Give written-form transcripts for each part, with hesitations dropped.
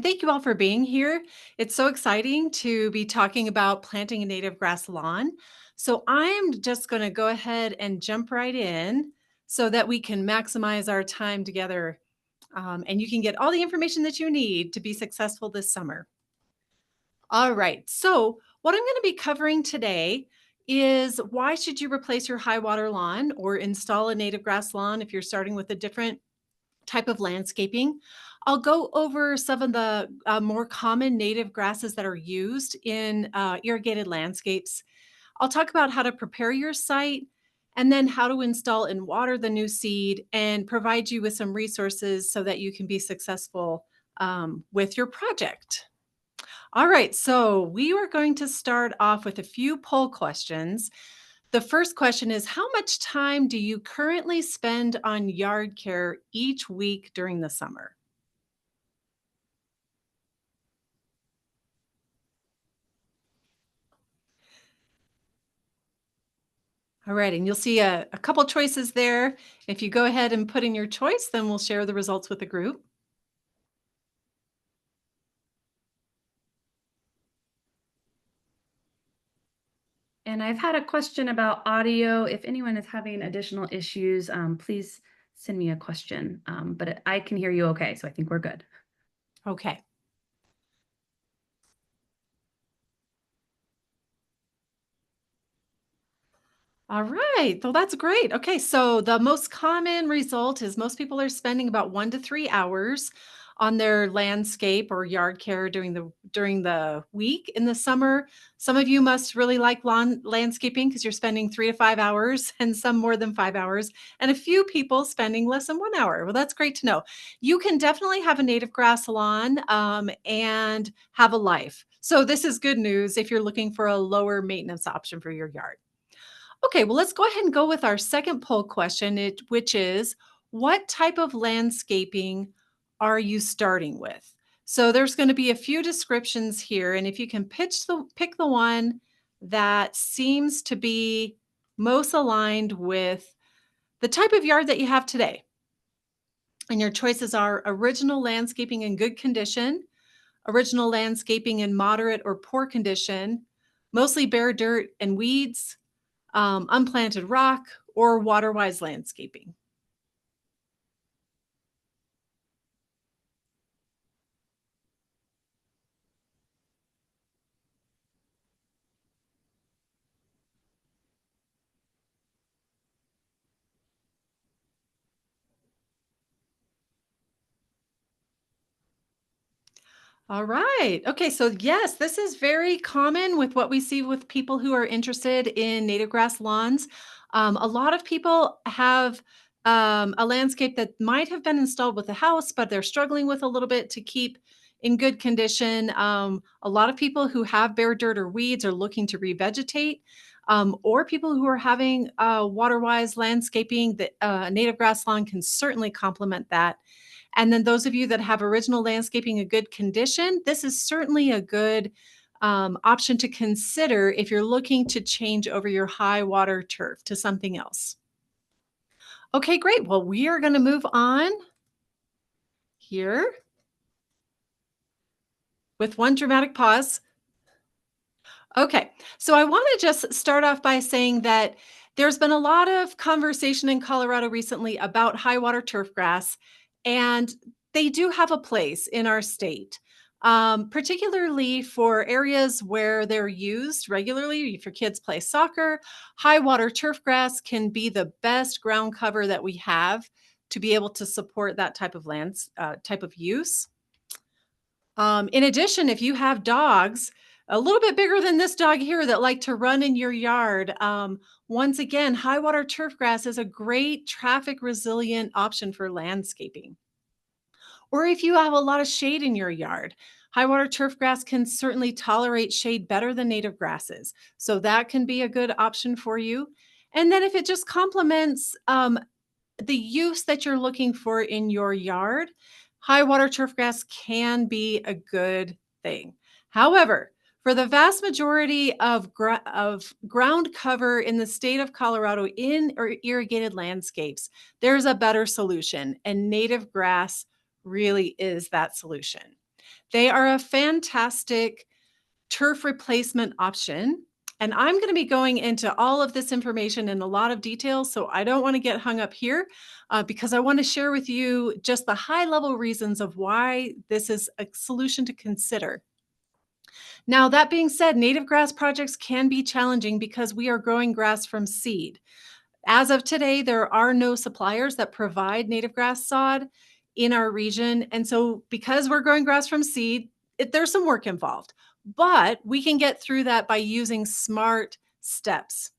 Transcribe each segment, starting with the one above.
Thank you all for being here. It's so exciting to be talking about planting a native grass lawn. So I'm just going to go ahead and jump right in so that we can maximize our time together, and you can get all the information that you need to be successful this summer. All right. So what I'm going to be covering today is why should you replace your high water lawn or install a native grass lawn if you're starting with a different type of landscaping. I'll go over some of the more common native grasses that are used in irrigated landscapes. I'll talk about how to prepare your site and then how to install and water the new seed and provide you with some resources so that you can be successful with your project. All right, so we are going to start off with a few poll questions. The first question is, how much time do you currently spend on yard care each week during the summer? All right, and you'll see a couple choices there. If you go ahead and put in your choice, then we'll share the results with the group. And I've had a question about audio. If anyone is having additional issues, please send me a question. But I can hear you okay, so I think we're good. Okay. All right. Well, that's great. Okay. So the most common result is most people are spending about 1 to 3 hours on their landscape or yard care during the week in the summer. Some of you must really like lawn landscaping because you're spending 3 to 5 hours and some more than 5 hours, and a few people spending less than 1 hour. Well, that's great to know. You can definitely have a native grass lawn and have a life. So this is good news if you're looking for a lower maintenance option for your yard. Okay, well, let's go ahead and go with our second poll question, which is what type of landscaping are you starting with? So there's going to be a few descriptions here, and if you can pick the one that seems to be most aligned with the type of yard that you have today. And your choices are original landscaping in good condition, original landscaping in moderate or poor condition, mostly bare dirt and weeds, unplanted rock, or waterwise landscaping. All right. Okay. So, yes, this is very common with what we see with people who are interested in native grass lawns. A lot of people have a landscape that might have been installed with a house, but they're struggling with a little bit to keep in good condition. A lot of people who have bare dirt or weeds are looking to revegetate. Or people who are having water-wise landscaping, that native grass lawn can certainly complement that. And then those of you that have original landscaping in good condition, this is certainly a good option to consider if you're looking to change over your high water turf to something else. Okay, great. Well, we are going to move on here with one dramatic pause. Okay, so I want to just start off by saying that there's been a lot of conversation in Colorado recently about high water turf grass, and they do have a place in our state, particularly for areas where they're used regularly. If your kids play soccer, high water turf grass can be the best ground cover that we have to be able to support that type of type of use. In addition, if you have dogs a little bit bigger than this dog here that like to run in your yard, once again, high water turf grass is a great traffic resilient option for landscaping. Or if you have a lot of shade in your yard, high water turf grass can certainly tolerate shade better than native grasses. So that can be a good option for you. And then if it just complements the use that you're looking for in your yard, high water turf grass can be a good thing. However, for the vast majority of ground cover in the state of Colorado in irrigated landscapes, there's a better solution, and native grass really is that solution. They are a fantastic turf replacement option. And I'm going to be going into all of this information in a lot of detail. So I don't want to get hung up here because I want to share with you just the high level reasons of why this is a solution to consider. Now, that being said, native grass projects can be challenging because we are growing grass from seed. As of today, there are no suppliers that provide native grass sod in our region. And so, because we're growing grass from seed, there's some work involved, but we can get through that by using smart steps.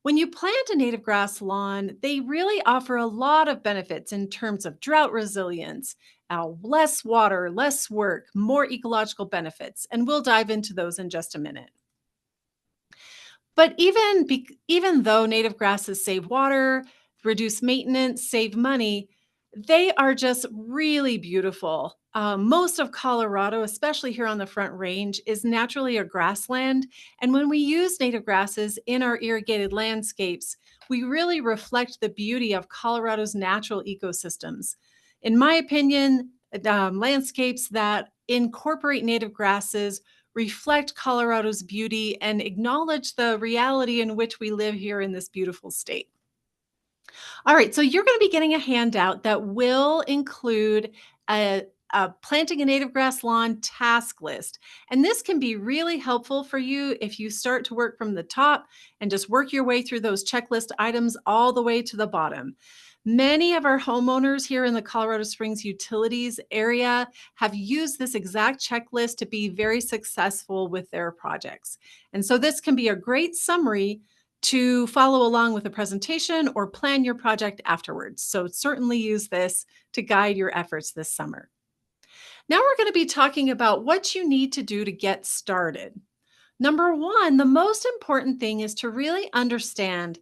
When you plant a native grass lawn, they really offer a lot of benefits in terms of drought resilience, less water, less work, more ecological benefits. And we'll dive into those in just a minute. But even though native grasses save water, reduce maintenance, save money, they are just really beautiful. Most of Colorado, especially here on the Front Range, is naturally a grassland. And when we use native grasses in our irrigated landscapes, we really reflect the beauty of Colorado's natural ecosystems. In my opinion, landscapes that incorporate native grasses reflect Colorado's beauty and acknowledge the reality in which we live here in this beautiful state. All right, so you're going to be getting a handout that will include a planting a native grass lawn task list. And this can be really helpful for you if you start to work from the top and just work your way through those checklist items all the way to the bottom. Many of our homeowners here in the Colorado Springs utilities area have used this exact checklist to be very successful with their projects. And so this can be a great summary to follow along with a presentation or plan your project afterwards. So certainly use this to guide your efforts this summer. Now we're going to be talking about what you need to do to get started. Number one, the most important thing is to really understand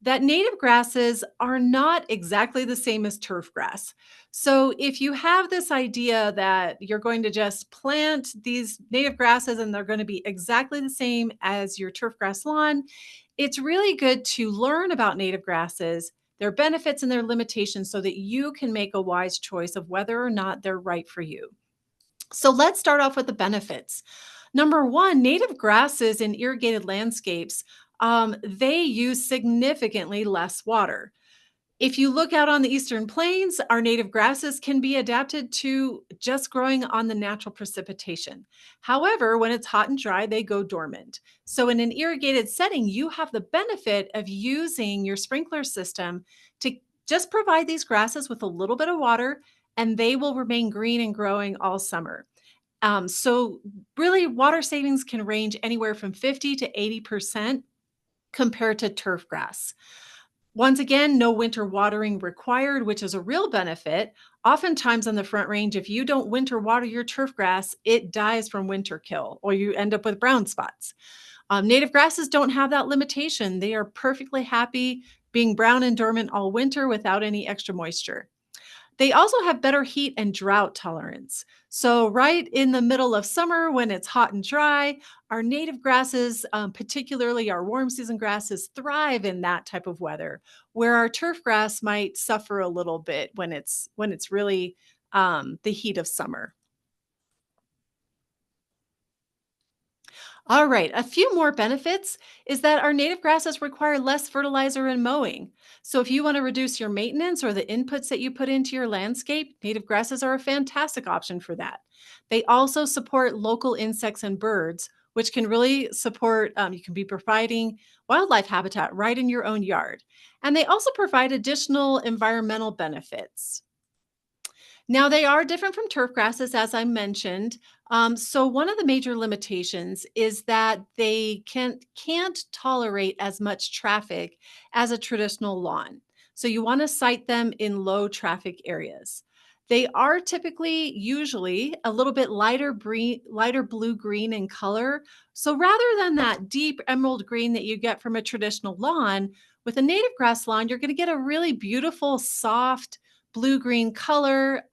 that native grasses are not exactly the same as turf grass. So, if you have this idea that you're going to just plant these native grasses and they're going to be exactly the same as your turf grass lawn, it's really good to learn about native grasses, their benefits and their limitations, so that you can make a wise choice of whether or not they're right for you. So let's start off with the benefits. Number one, native grasses in irrigated landscapes, they use significantly less water. If you look out on the eastern plains, our native grasses can be adapted to just growing on the natural precipitation. However, when it's hot and dry, they go dormant. So, in an irrigated setting, you have the benefit of using your sprinkler system to just provide these grasses with a little bit of water, and they will remain green and growing all summer. So, really, water savings can range anywhere from 50 to 80% compared to turf grass. Once again, no winter watering required, which is a real benefit. Oftentimes on the Front Range, if you don't winter water your turf grass, it dies from winter kill or you end up with brown spots. Native grasses don't have that limitation. They are perfectly happy being brown and dormant all winter without any extra moisture. They also have better heat and drought tolerance. So, right in the middle of summer when it's hot and dry, our native grasses, particularly our warm season grasses, thrive in that type of weather, where our turf grass might suffer a little bit when it's really the heat of summer. All right, a few more benefits is that our native grasses require less fertilizer and mowing. So, if you want to reduce your maintenance or the inputs that you put into your landscape, native grasses are a fantastic option for that. They also support local insects and birds, which can really support, you can be providing wildlife habitat right in your own yard. And they also provide additional environmental benefits. Now, they are different from turf grasses, as I mentioned. So, one of the major limitations is that they can't tolerate as much traffic as a traditional lawn. So, you want to site them in low traffic areas. They are typically, usually, a little bit lighter blue green in color. So, rather than that deep emerald green that you get from a traditional lawn, with a native grass lawn, you're going to get a really beautiful, soft, blue green color.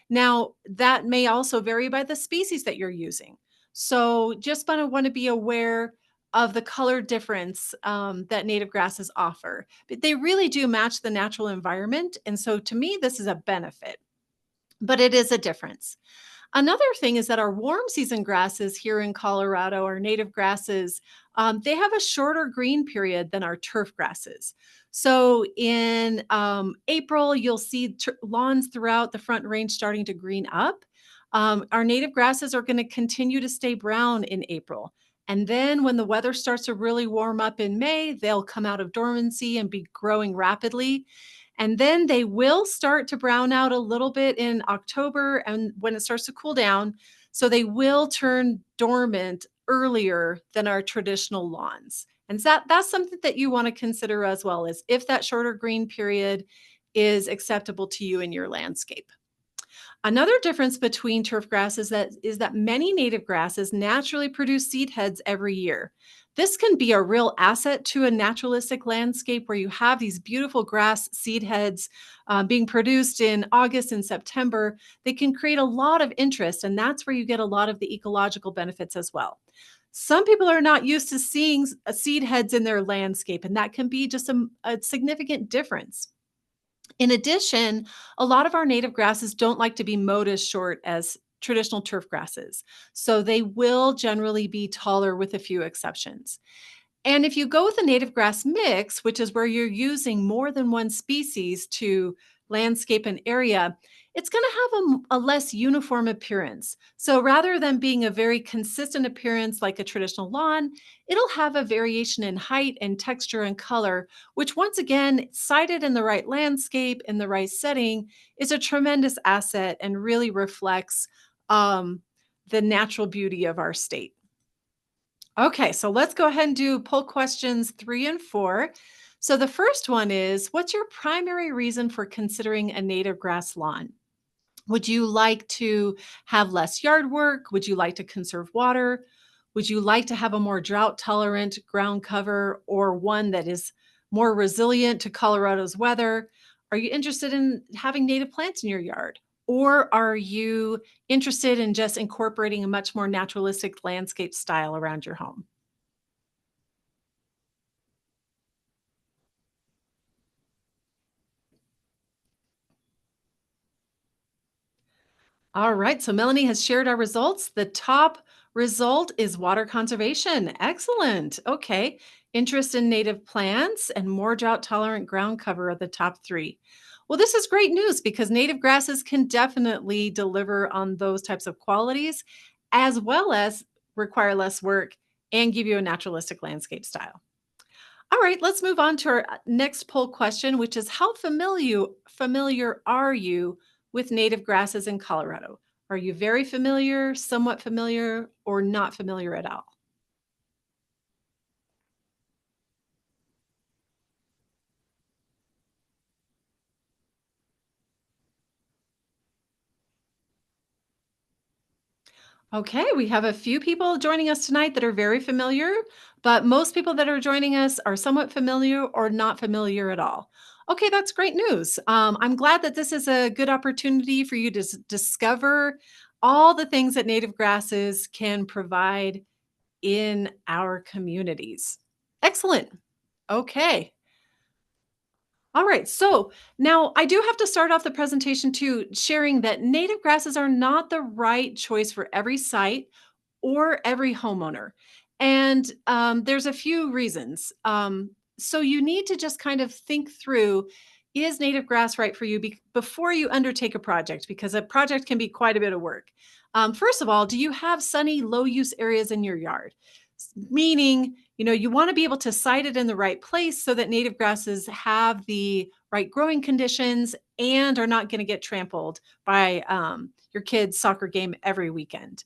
Now, that may also vary by the species that you're using. So, just want to be aware of the color difference that native grasses offer. But they really do match the natural environment. And so, to me, this is a benefit, but it is a difference. Another thing is that our warm season grasses here in Colorado, our native grasses, they have a shorter green period than our turf grasses. So in April, you'll see lawns throughout the Front Range starting to green up. Our native grasses are going to continue to stay brown in April. And then when the weather starts to really warm up in May, they'll come out of dormancy and be growing rapidly. And then they will start to brown out a little bit in October and when it starts to cool down. So they will turn dormant earlier than our traditional lawns. And that's something that you want to consider as well, is if that shorter green period is acceptable to you in your landscape. Another difference between turf grass is that many native grasses naturally produce seed heads every year. This can be a real asset to a naturalistic landscape where you have these beautiful grass seed heads being produced in August and September. They can create a lot of interest, and that's where you get a lot of the ecological benefits as well. Some people are not used to seeing seed heads in their landscape, and that can be just a significant difference. In addition, a lot of our native grasses don't like to be mowed as short as traditional turf grasses. So they will generally be taller with a few exceptions. And if you go with a native grass mix, which is where you're using more than one species to landscape an area, it's going to have a less uniform appearance. So rather than being a very consistent appearance like a traditional lawn, it'll have a variation in height and texture and color, which once again, sited in the right landscape, in the right setting, is a tremendous asset and really reflects um, the natural beauty of our state. Okay, so let's go ahead and do poll questions 3 and 4. So the first one is, what's your primary reason for considering a native grass lawn? Would you like to have less yard work? Would you like to conserve water? Would you like to have a more drought tolerant ground cover or one that is more resilient to Colorado's weather? Are you interested in having native plants in your yard? Or are you interested in just incorporating a much more naturalistic landscape style around your home? All right, so Melanie has shared our results. The top result is water conservation. Excellent. Okay. Interest in native plants and more drought tolerant ground cover are the top three. Well, this is great news because native grasses can definitely deliver on those types of qualities, as well as require less work and give you a naturalistic landscape style. All right, let's move on to our next poll question, which is, how familiar are you with native grasses in Colorado? Are you very familiar, somewhat familiar, or not familiar at all? Okay, we have a few people joining us tonight that are very familiar, but most people that are joining us are somewhat familiar or not familiar at all. Okay, that's great news. I'm glad that this is a good opportunity for you to discover all the things that native grasses can provide in our communities. Excellent. Okay. All right. So now I do have to start off the presentation too, sharing that native grasses are not the right choice for every site or every homeowner. And there's a few reasons. So you need to just kind of think through, is native grass right for you before you undertake a project? Because a project can be quite a bit of work. First of all, do you have sunny, low use areas in your yard? Meaning, you want to be able to site it in the right place so that native grasses have the right growing conditions and are not going to get trampled by your kid's soccer game every weekend.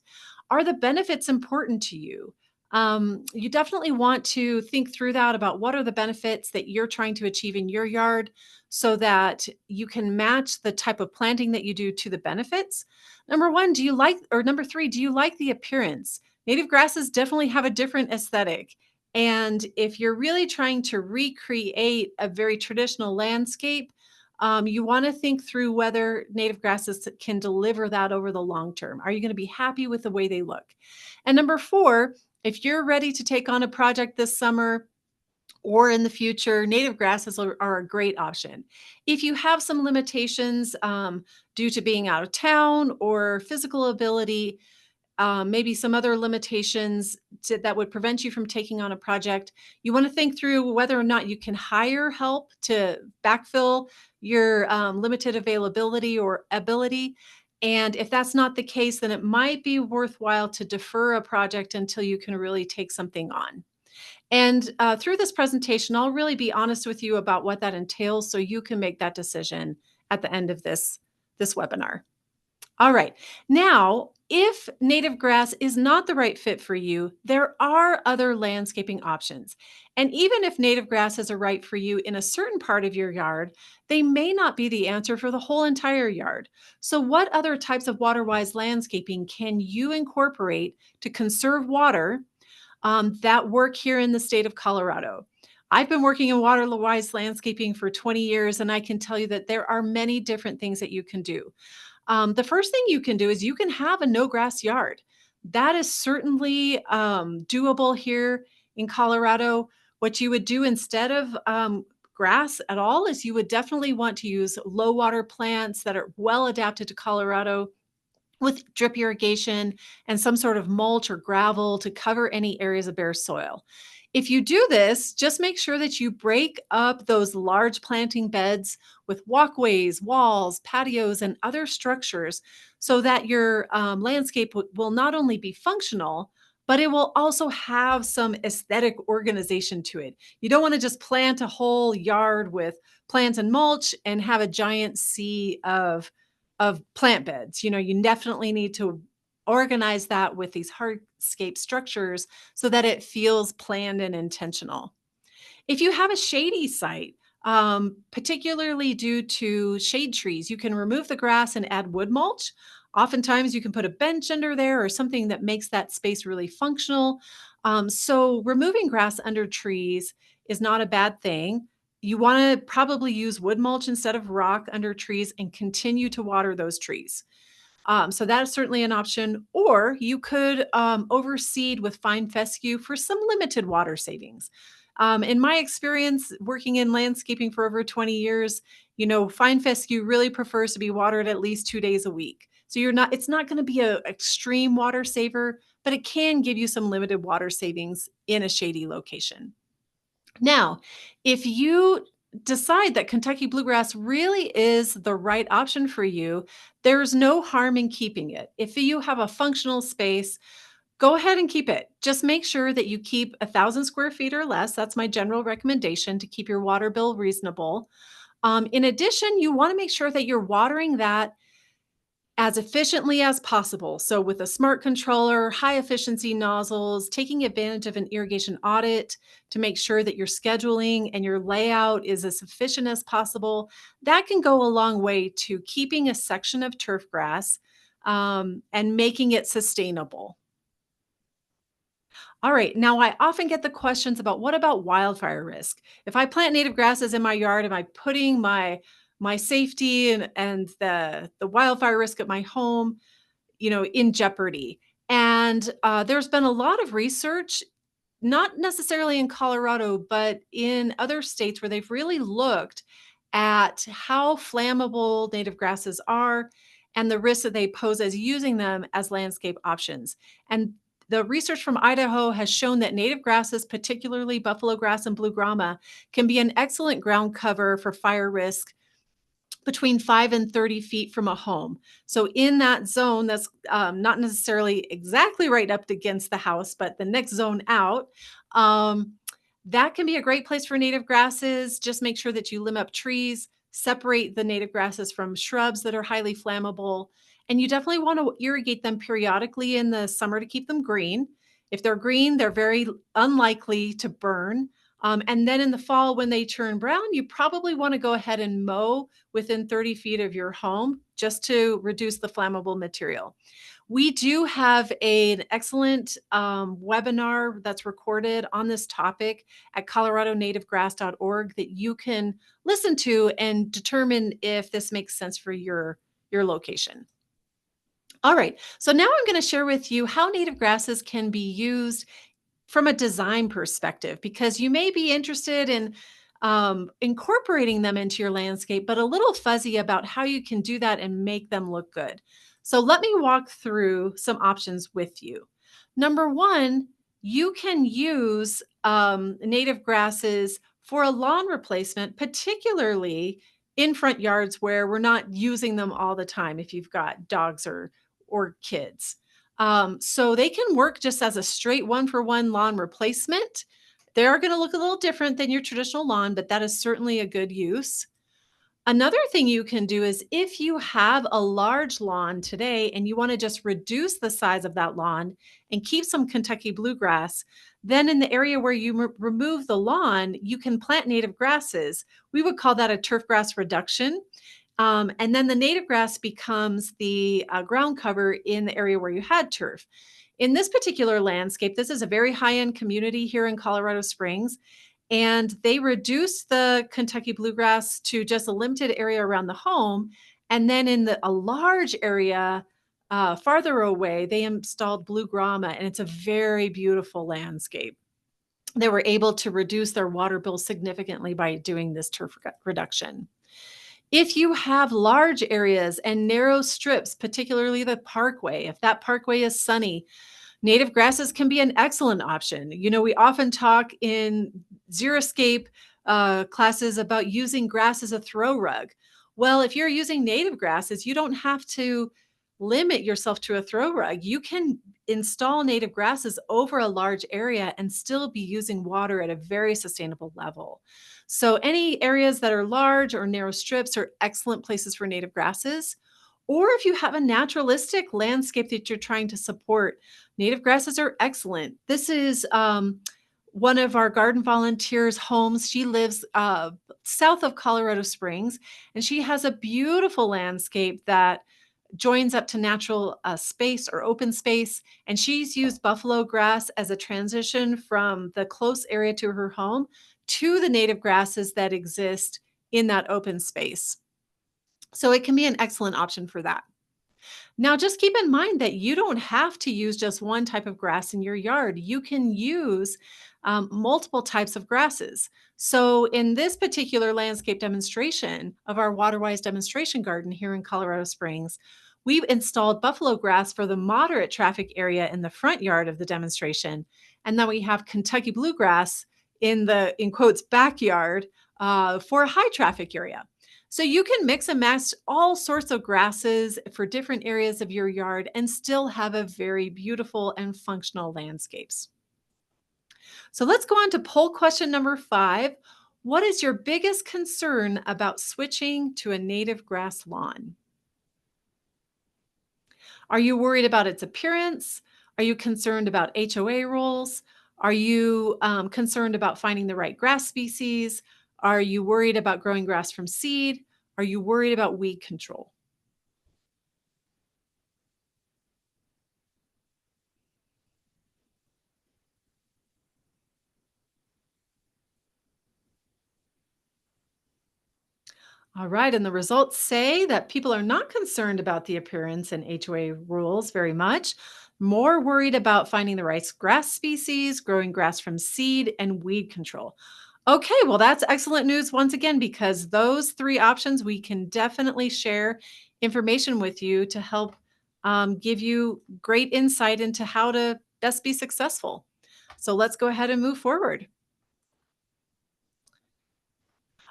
Are the benefits important to you? You definitely want to think through that about what are the benefits that you're trying to achieve in your yard so that you can match the type of planting that you do to the benefits. Number one, number three, do you like the appearance? Native grasses definitely have a different aesthetic. And if you're really trying to recreate a very traditional landscape, you want to think through whether native grasses can deliver that over the long term. Are you going to be happy with the way they look? And number four, if you're ready to take on a project this summer, or in the future, native grasses are a great option. If you have some limitations due to being out of town or physical ability, maybe some other limitations that would prevent you from taking on a project, you want to think through whether or not you can hire help to backfill your limited availability or ability. And if that's not the case, then it might be worthwhile to defer a project until you can really take something on. And through this presentation, I'll really be honest with you about what that entails so you can make that decision at the end of this webinar. All right. Now, if native grass is not the right fit for you, there are other landscaping options. And even if native grasses are right for you in a certain part of your yard, they may not be the answer for the whole entire yard. So, what other types of water-wise landscaping can you incorporate to conserve water that work here in the state of Colorado? I've been working in water-wise landscaping for 20 years, and I can tell you that there are many different things that you can do. The first thing you can do is you can have a no grass yard. That is certainly doable here in Colorado. What you would do instead of grass at all is you would definitely want to use low water plants that are well adapted to Colorado with drip irrigation and some sort of mulch or gravel to cover any areas of bare soil. If you do this, just make sure that you break up those large planting beds with walkways, walls, patios, and other structures so that your landscape will not only be functional, but it will also have some aesthetic organization to it. You don't want to just plant a whole yard with plants and mulch and have a giant sea of plant beds. You definitely need to organize that with these hardscape structures so that it feels planned and intentional. If you have a shady site, particularly due to shade trees, you can remove the grass and add wood mulch. Oftentimes, you can put a bench under there or something that makes that space really functional. So, removing grass under trees is not a bad thing. You want to probably use wood mulch instead of rock under trees and continue to water those trees. So that is certainly an option. Or you could overseed with fine fescue for some limited water savings. In my experience working in landscaping for over 20 years, fine fescue really prefers to be watered at least 2 days a week. So it's not going to be a extreme water saver, but it can give you some limited water savings in a shady location. Now, if you decide that Kentucky bluegrass really is the right option for you, there's no harm in keeping it. If you have a functional space, go ahead and keep it. Just make sure that you keep 1,000 square feet or less. That's my general recommendation to keep your water bill reasonable. In addition, you want to make sure that you're watering that as efficiently as possible. So, with a smart controller, high efficiency nozzles, taking advantage of an irrigation audit to make sure that your scheduling and your layout is as efficient as possible, that can go a long way to keeping a section of turf grass and making it sustainable. All right. Now, I often get the questions about what about wildfire risk? If I plant native grasses in my yard, am I putting my safety and the wildfire risk at my home, in jeopardy? And there's been a lot of research, not necessarily in Colorado, but in other states where they've really looked at how flammable native grasses are and the risks that they pose as using them as landscape options. And the research from Idaho has shown that native grasses, particularly buffalo grass and blue grama, can be an excellent ground cover for fire risk between 5 and 30 feet from a home. So in that zone, that's not necessarily exactly right up against the house, but the next zone out, um, that can be a great place for native grasses. Just make sure that you limb up trees, separate the native grasses from shrubs that are highly flammable, and you definitely want to irrigate them periodically in the summer to keep them green. If they're green, they're very unlikely to burn. And then in the fall, when they turn brown, you probably want to go ahead and mow within 30 feet of your home just to reduce the flammable material. We do have an excellent webinar that's recorded on this topic at coloradonativegrass.org that you can listen to and determine if this makes sense for your location. All right, so now I'm going to share with you how native grasses can be used from a design perspective, because you may be interested in incorporating them into your landscape, but a little fuzzy about how you can do that and make them look good. So let me walk through some options with you. Number one, you can use native grasses for a lawn replacement, particularly in front yards where we're not using them all the time if you've got dogs or kids. So they can work just as a straight one for one lawn replacement. They are going to look a little different than your traditional lawn, but that is certainly a good use. Another thing you can do is if you have a large lawn today and you want to just reduce the size of that lawn and keep some Kentucky bluegrass, then in the area where you remove the lawn, you can plant native grasses. We would call that a turf grass reduction. And then the native grass becomes the ground cover in the area where you had turf. In this particular landscape, this is a very high end community here in Colorado Springs. And they reduced the Kentucky bluegrass to just a limited area around the home. And then in a large area farther away, they installed blue grama, and it's a very beautiful landscape. They were able to reduce their water bill significantly by doing this turf reduction. If you have large areas and narrow strips, particularly the parkway, if that parkway is sunny, native grasses can be an excellent option. You know, we often talk in xeriscape classes about using grass as a throw rug. Well, if you're using native grasses, you don't have to limit yourself to a throw rug. You can install native grasses over a large area and still be using water at a very sustainable level. So, any areas that are large or narrow strips are excellent places for native grasses. Or if you have a naturalistic landscape that you're trying to support, native grasses are excellent. This is one of our garden volunteers' homes. She lives south of Colorado Springs, and she has a beautiful landscape that joins up to natural space or open space. And she's used buffalo grass as a transition from the close area to her home to the native grasses that exist in that open space. So it can be an excellent option for that. Now, just keep in mind that you don't have to use just one type of grass in your yard. You can use multiple types of grasses. So, in this particular landscape demonstration of our Waterwise demonstration garden here in Colorado Springs, we've installed buffalo grass for the moderate traffic area in the front yard of the demonstration. And then we have Kentucky bluegrass in the, in quotes, backyard for a high traffic area. So you can mix and match all sorts of grasses for different areas of your yard and still have a very beautiful and functional landscapes. So let's go on to poll question number 5. What is your biggest concern about switching to a native grass lawn? Are you worried about its appearance? Are you concerned about HOA rules? Are you concerned about finding the right grass species? Are you worried about growing grass from seed? Are you worried about weed control? All right, and the results say that people are not concerned about the appearance and HOA rules very much, more worried about finding the right grass species, growing grass from seed, and weed control. Okay, well, that's excellent news once again, because those three options we can definitely share information with you to help give you great insight into how to best be successful. So let's go ahead and move forward.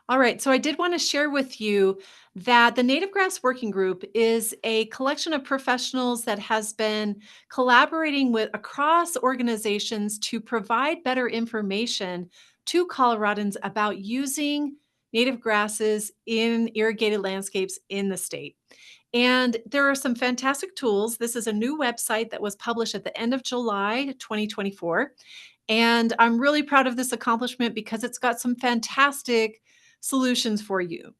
All right, so I did want to share with you that the Native Grass Working Group is a collection of professionals that has been collaborating with across organizations to provide better information to Coloradans about using native grasses in irrigated landscapes in the state. And there are some fantastic tools. This is a new website that was published at the end of July 2024. And I'm really proud of this accomplishment because it's got some fantastic solutions for you.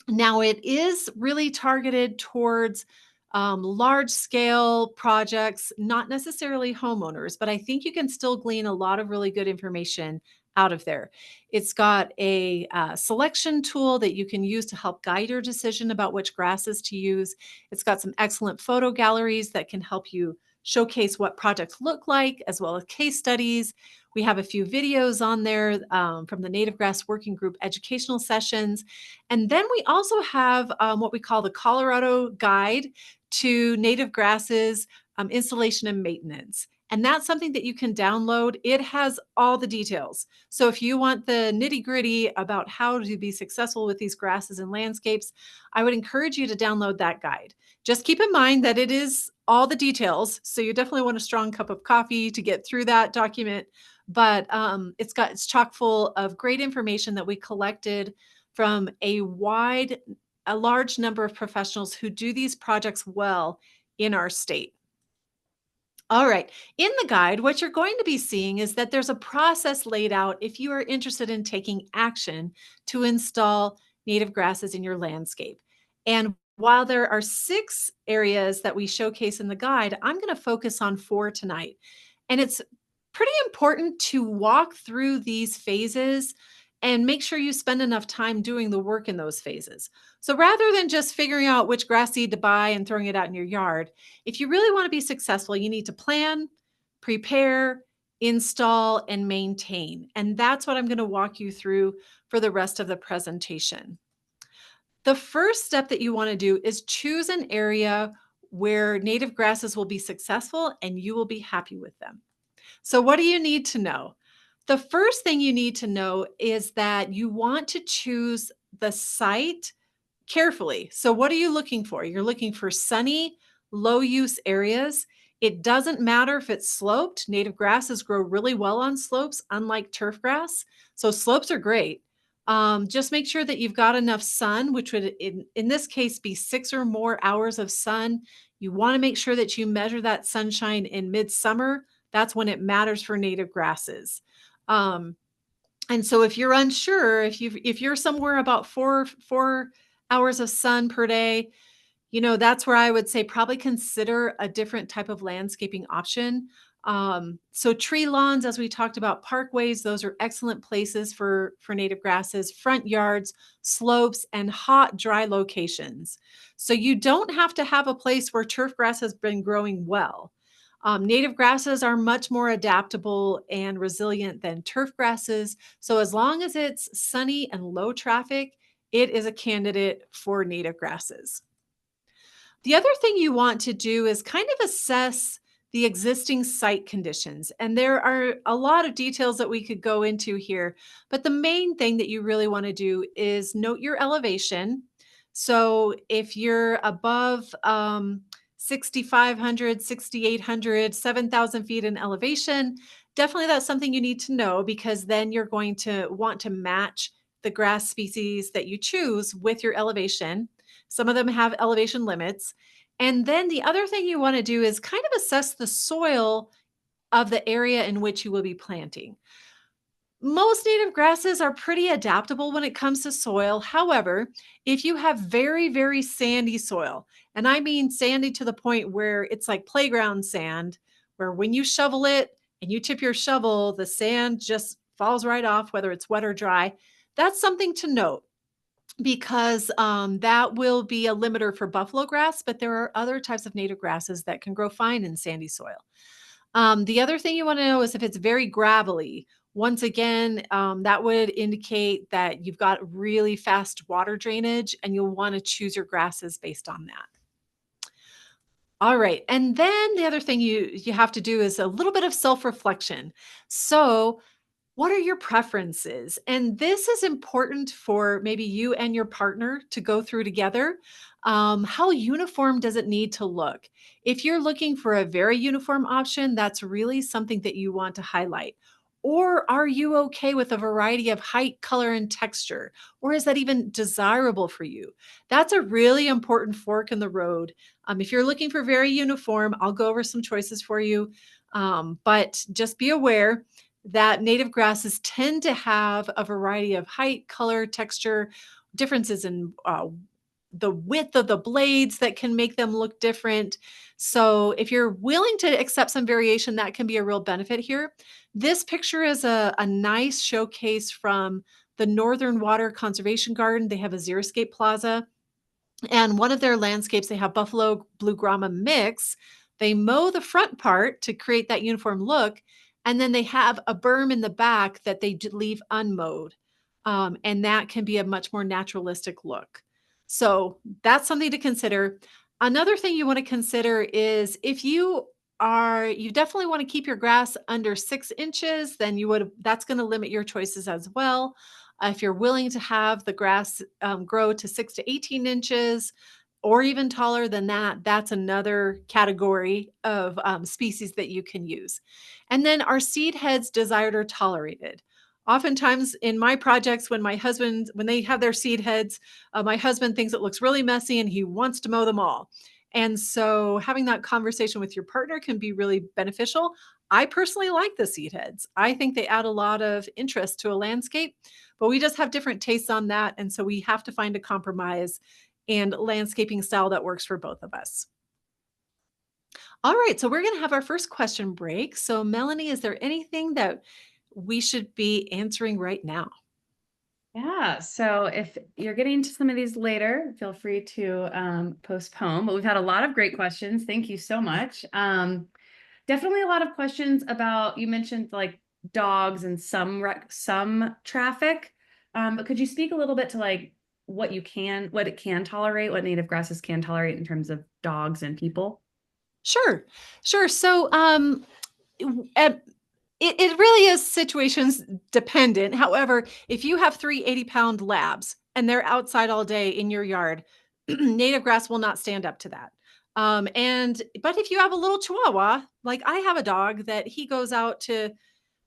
Now, it is really targeted towards large scale projects, not necessarily homeowners, but I think you can still glean a lot of really good information out of there. It's got a selection tool that you can use to help guide your decision about which grasses to use. It's got some excellent photo galleries that can help you showcase what projects look like, as well as case studies. We have a few videos on there from the Native Grass Working Group educational sessions. And then we also have what we call the Colorado Guide to Native Grasses Installation and Maintenance. And that's something that you can download. It has all the details. So if you want the nitty gritty about how to be successful with these grasses and landscapes, I would encourage you to download that guide. Just keep in mind that it is all the details. So you definitely want a strong cup of coffee to get through that document. But it's chock full of great information that we collected from a large number of professionals who do these projects well in our state. All right. In the guide, what you're going to be seeing is that there's a process laid out if you are interested in taking action to install native grasses in your landscape. And while there are 6 areas that we showcase in the guide, I'm going to focus on 4 tonight. And it's pretty important to walk through these phases and make sure you spend enough time doing the work in those phases. So rather than just figuring out which grass seed to buy and throwing it out in your yard, if you really want to be successful, you need to plan, prepare, install, and maintain. And that's what I'm going to walk you through for the rest of the presentation. The first step that you want to do is choose an area where native grasses will be successful and you will be happy with them. So, what do you need to know? The first thing you need to know is that you want to choose the site carefully. So, what are you looking for? You're looking for sunny, low use areas. It doesn't matter if it's sloped. Native grasses grow really well on slopes, unlike turf grass. So, slopes are great. Just make sure that you've got enough sun, which would, in this case, be 6 or more hours of sun. You want to make sure that you measure that sunshine in midsummer. That's when it matters for native grasses. Um, and so if you're unsure, if you're somewhere about four hours of sun per day, that's where I would say probably consider a different type of landscaping option. So tree lawns, as we talked about, parkways, those are excellent places for native grasses, front yards, slopes, and hot, dry locations. So you don't have to have a place where turf grass has been growing well. Native grasses are much more adaptable and resilient than turf grasses. So as long as it's sunny and low traffic, it is a candidate for native grasses. The other thing you want to do is kind of assess the existing site conditions. And there are a lot of details that we could go into here, but the main thing that you really want to do is note your elevation. So if you're above 6,500, 6,800, 7,000 feet in elevation, definitely that's something you need to know because then you're going to want to match the grass species that you choose with your elevation. Some of them have elevation limits. And then the other thing you want to do is kind of assess the soil of the area in which you will be planting. Most native grasses are pretty adaptable when it comes to soil. However, if you have very, very sandy soil, and I mean sandy to the point where it's like playground sand, where when you shovel it and you tip your shovel, the sand just falls right off, whether it's wet or dry, that's something to note because that will be a limiter for buffalo grass, but there are other types of native grasses that can grow fine in sandy soil. The other thing you want to know is if it's very gravelly. Once again, that would indicate that you've got really fast water drainage and you'll want to choose your grasses based on that. All right. And then the other thing you have to do is a little bit of self-reflection. So what are your preferences? And this is important for maybe you and your partner to go through together. How uniform does it need to look? If you're looking for a very uniform option, that's really something that you want to highlight. Or are you okay with a variety of height, color, and texture? Or is that even desirable for you? That's a really important fork in the road. If you're looking for very uniform, I'll go over some choices for you. But just be aware that native grasses tend to have a variety of height, color, texture, differences in the width of the blades that can make them look different. So, if you're willing to accept some variation, that can be a real benefit here. This picture is a nice showcase from the Northern Water Conservation Garden. They have a xeriscape plaza. And one of their landscapes, they have buffalo blue grama mix They mow the front part to create that uniform look, and then they have a berm in the back that they leave unmowed. And that can be a much more naturalistic look. So that's something to consider. Another thing you want to consider is if you definitely want to keep your grass under 6 inches, then that's going to limit your choices as well. If you're willing to have the grass grow to 6 to 18 inches or even taller than that, that's another category of species that you can use. And then are seed heads desired or tolerated? Oftentimes in my projects, when they have their seed heads, my husband thinks it looks really messy and he wants to mow them all. And so having that conversation with your partner can be really beneficial. I personally like the seed heads. I think they add a lot of interest to a landscape, but we just have different tastes on that. And so we have to find a compromise and landscaping style that works for both of us. All right, so we're going to have our first question break. So, Melanie, is there anything that we should be answering right now? Yeah. So if you're getting to some of these later, feel free to postpone. But we've had a lot of great questions. Thank you so much. Definitely a lot of questions about, you mentioned like dogs and some traffic. But could you speak a little bit to like what it can tolerate, what native grasses can tolerate in terms of dogs and people? Sure, sure. So, w- uh, it really is situations dependent. However, if you have 3 80-pound labs and they're outside all day in your yard, native grass will not stand up to that. But if you have a little chihuahua, like I have a dog that he goes out to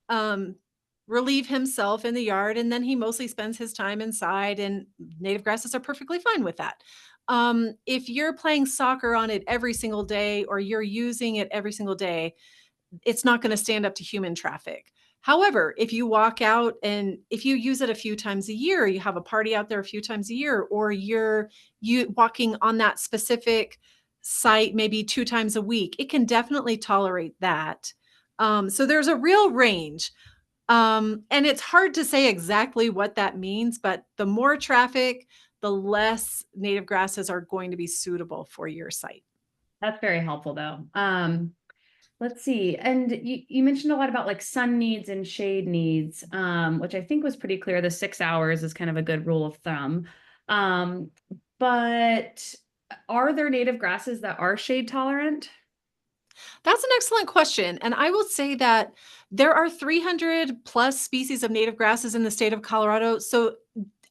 um, relieve himself in the yard, and then he mostly spends his time inside, and native grasses are perfectly fine with that. If you're playing soccer on it every single day or you're using it every single day, it's not going to stand up to human traffic. However, if you walk out and if you use it a few times a year, you have a party out there a few times a year, or you walking on that specific site maybe 2 times a week, it can definitely tolerate that. So there's a real range. And it's hard to say exactly what that means, but the more traffic, the less native grasses are going to be suitable for your site. That's very helpful though. Let's see. And you mentioned a lot about like sun needs and shade needs, which I think was pretty clear. The 6 hours is kind of a good rule of thumb. Um, but are there native grasses that are shade tolerant? That's an excellent question. And I will say that there are 300 plus species of native grasses in the state of Colorado. So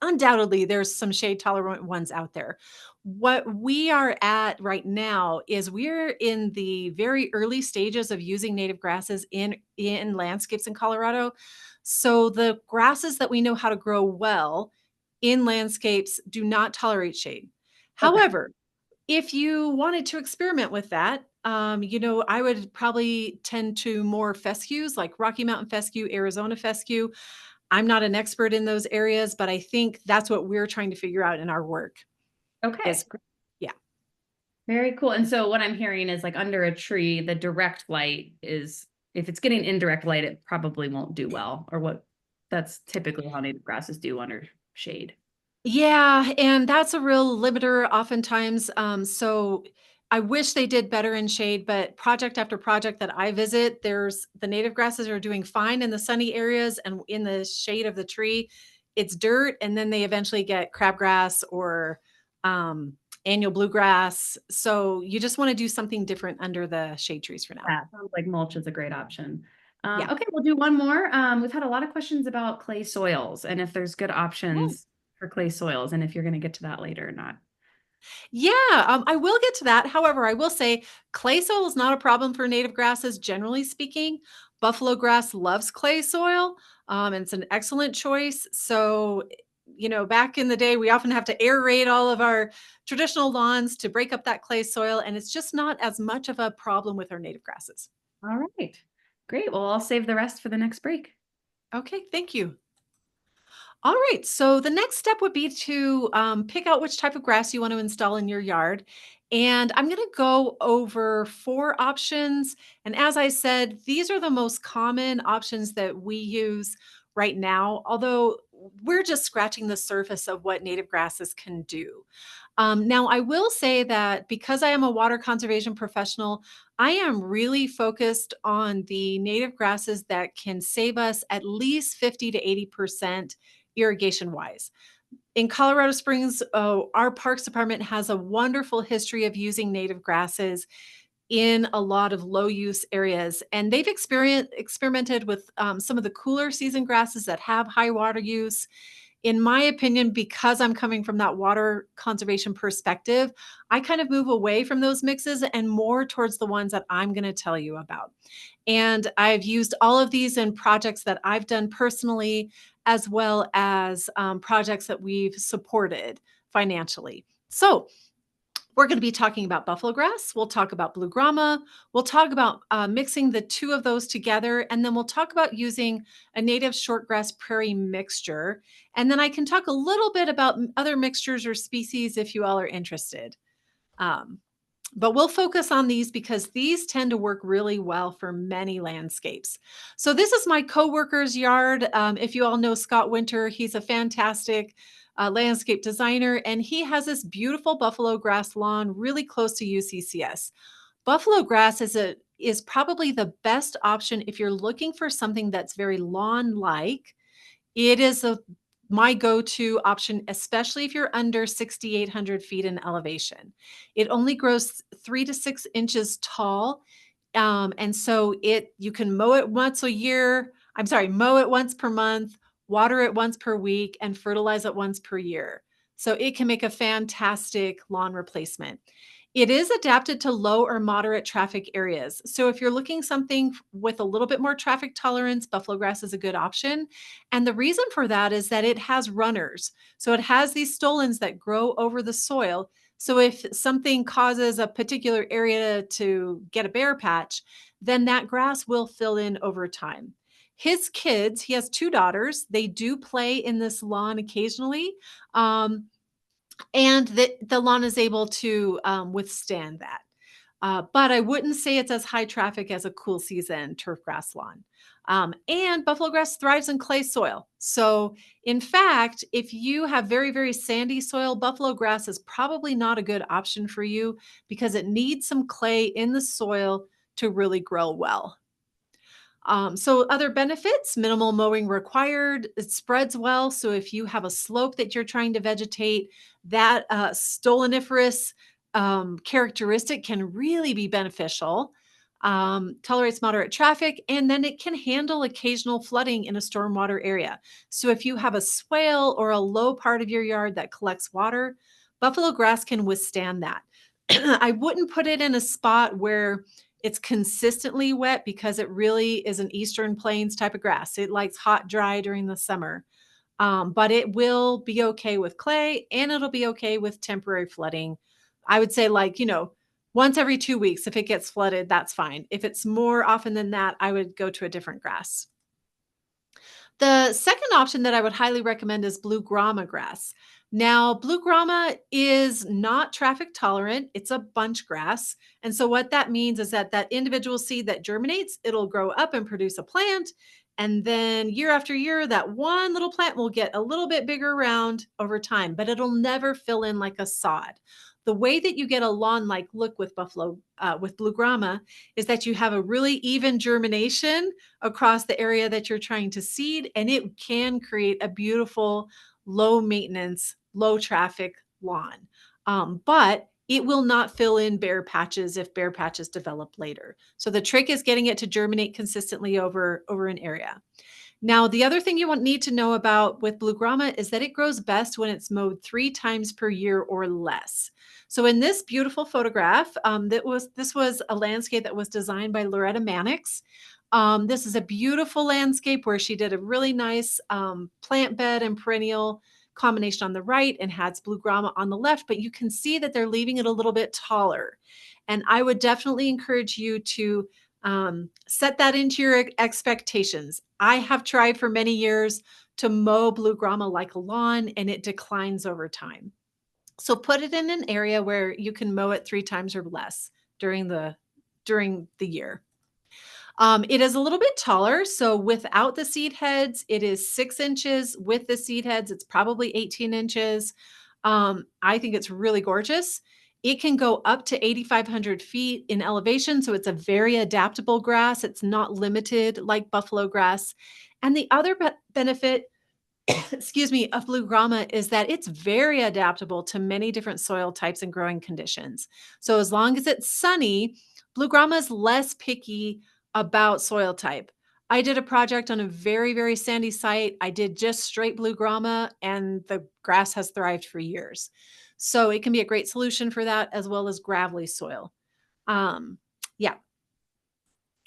undoubtedly, there's some shade tolerant ones out there. What we are at right now is we're in the very early stages of using native grasses in landscapes in Colorado. So the grasses that we know how to grow well in landscapes do not tolerate shade. Okay. However, if you wanted to experiment with that, I would probably tend to more fescues like Rocky Mountain fescue, Arizona fescue. I'm not an expert in those areas, but I think that's what we're trying to figure out in our work is Okay. yeah. Very cool. And so what I'm hearing is like under a tree, the direct light is, if it's getting indirect light, it probably won't do well, or what that's typically how native grasses do under shade. Yeah, and that's a real limiter oftentimes. So I wish they did better in shade, but project after project that I visit, there's the native grasses are doing fine in the sunny areas and in the shade of the tree. It's dirt, and then they eventually get crabgrass or annual bluegrass. So you just want to do something different under the shade trees for now. Yeah, sounds like mulch is a great option. Yeah. Okay, we'll do one more. We've had a lot of questions about clay soils and if there's good options for clay soils and if you're going to get to that later or not. Yeah, I will get to that. However, I will say clay soil is not a problem for native grasses, generally speaking. Buffalo grass loves clay soil, and it's an excellent choice. So, back in the day, we often have to aerate all of our traditional lawns to break up that clay soil, and it's just not as much of a problem with our native grasses. All right, great. Well, I'll save the rest for the next break. Okay, thank you. All right. So the next step would be to pick out which type of grass you want to install in your yard. And I'm going to go over 4 options. And as I said, these are the most common options that we use right now, although we're just scratching the surface of what native grasses can do. Now, I will say that because I am a water conservation professional, I am really focused on the native grasses that can save us at least 50 to 80% irrigation wise. In Colorado Springs, our Parks Department has a wonderful history of using native grasses in a lot of low use areas. And they've experimented with some of the cooler season grasses that have high water use. In my opinion, because I'm coming from that water conservation perspective, I kind of move away from those mixes and more towards the ones that I'm going to tell you about. And I've used all of these in projects that I've done personally, as well as projects that we've supported financially. So, we're going to be talking about buffalo grass. We'll talk about blue grama. We'll talk about mixing the two of those together. And then we'll talk about using a native shortgrass prairie mixture. And then I can talk a little bit about other mixtures or species if you all are interested. Um, but we'll focus on these because these tend to work really well for many landscapes. So this is my coworker's yard. If you all know Scott Winter, he's a fantastic landscape designer, and he has this beautiful buffalo grass lawn really close to UCCS. Buffalo grass is probably the best option if you're looking for something that's very lawn-like. It is my go-to option, especially if you're under 6,800 feet in elevation. It only grows 3 to 6 inches tall. And so you can mow it once a year. I'm sorry, mow it once per month, water it once per week, and fertilize it once per year. So it can make a fantastic lawn replacement. It is adapted to low or moderate traffic areas. So if you're looking something with a little bit more traffic tolerance, buffalo grass is a good option. And the reason for that is that it has runners. So it has these stolons that grow over the soil. So if something causes a particular area to get a bare patch, then that grass will fill in over time. His kids, he has two daughters, they do play in this lawn occasionally. Um, and the lawn is able to withstand that. But I wouldn't say it's as high traffic as a cool season turf grass lawn. And buffalo grass thrives in clay soil. So, in fact, if you have very, very sandy soil, buffalo grass is probably not a good option for you because it needs some clay in the soil to really grow well. So other benefits, minimal mowing required. It spreads well. So if you have a slope that you're trying to vegetate, that stoloniferous characteristic can really be beneficial. Tolerates moderate traffic, and then it can handle occasional flooding in a stormwater area. So if you have a swale or a low part of your yard that collects water, buffalo grass can withstand that. I wouldn't put it in a spot where it's consistently wet because it really is an Eastern Plains type of grass. It likes hot, dry during the summer. But it will be okay with clay and it'll be okay with temporary flooding. I would say, like, once every 2 weeks, if it gets flooded, that's fine. If it's more often than that, I would go to a different grass. The second option that I would highly recommend is blue grama grass. Now, blue grama is not traffic tolerant. It's a bunch grass. And so what that means is that that individual seed that germinates, it'll grow up and produce a plant. And then year after year, that one little plant will get a little bit bigger around over time, but it'll never fill in like a sod. The way that you get a lawn-like look with with blue grama is that you have a really even germination across the area that you're trying to seed, and it can create a beautiful, low maintenance, low traffic lawn. But it will not fill in bare patches if bare patches develop later. So the trick is getting it to germinate consistently over an area. Now, the other thing you won't need to know about with blue grama is that it grows best when it's mowed 3 times per year or less. So in this beautiful photograph, this was a landscape that was designed by Loretta Mannix. This is a beautiful landscape where she did a really nice plant bed and perennial combination on the right and has blue grama on the left, but you can see that they're leaving it a little bit taller. And I would definitely encourage you to set that into your expectations. I have tried for many years to mow blue grama like a lawn and it declines over time. So put it in an area where you can mow it 3 times or less during the year. It is a little bit taller. So without the seed heads, it is 6 inches. With the seed heads, it's probably 18 inches. I think it's really gorgeous. It can go up to 8,500 feet in elevation, so it's a very adaptable grass. It's not limited like buffalo grass. And the other benefit, excuse me, of blue grama is that it's very adaptable to many different soil types and growing conditions. So as long as it's sunny, blue grama is less picky about soil type. I did a project on a very, very sandy site. I did just straight blue grama, and the grass has thrived for years. So it can be a great solution for that, as well as gravelly soil. Um, yeah.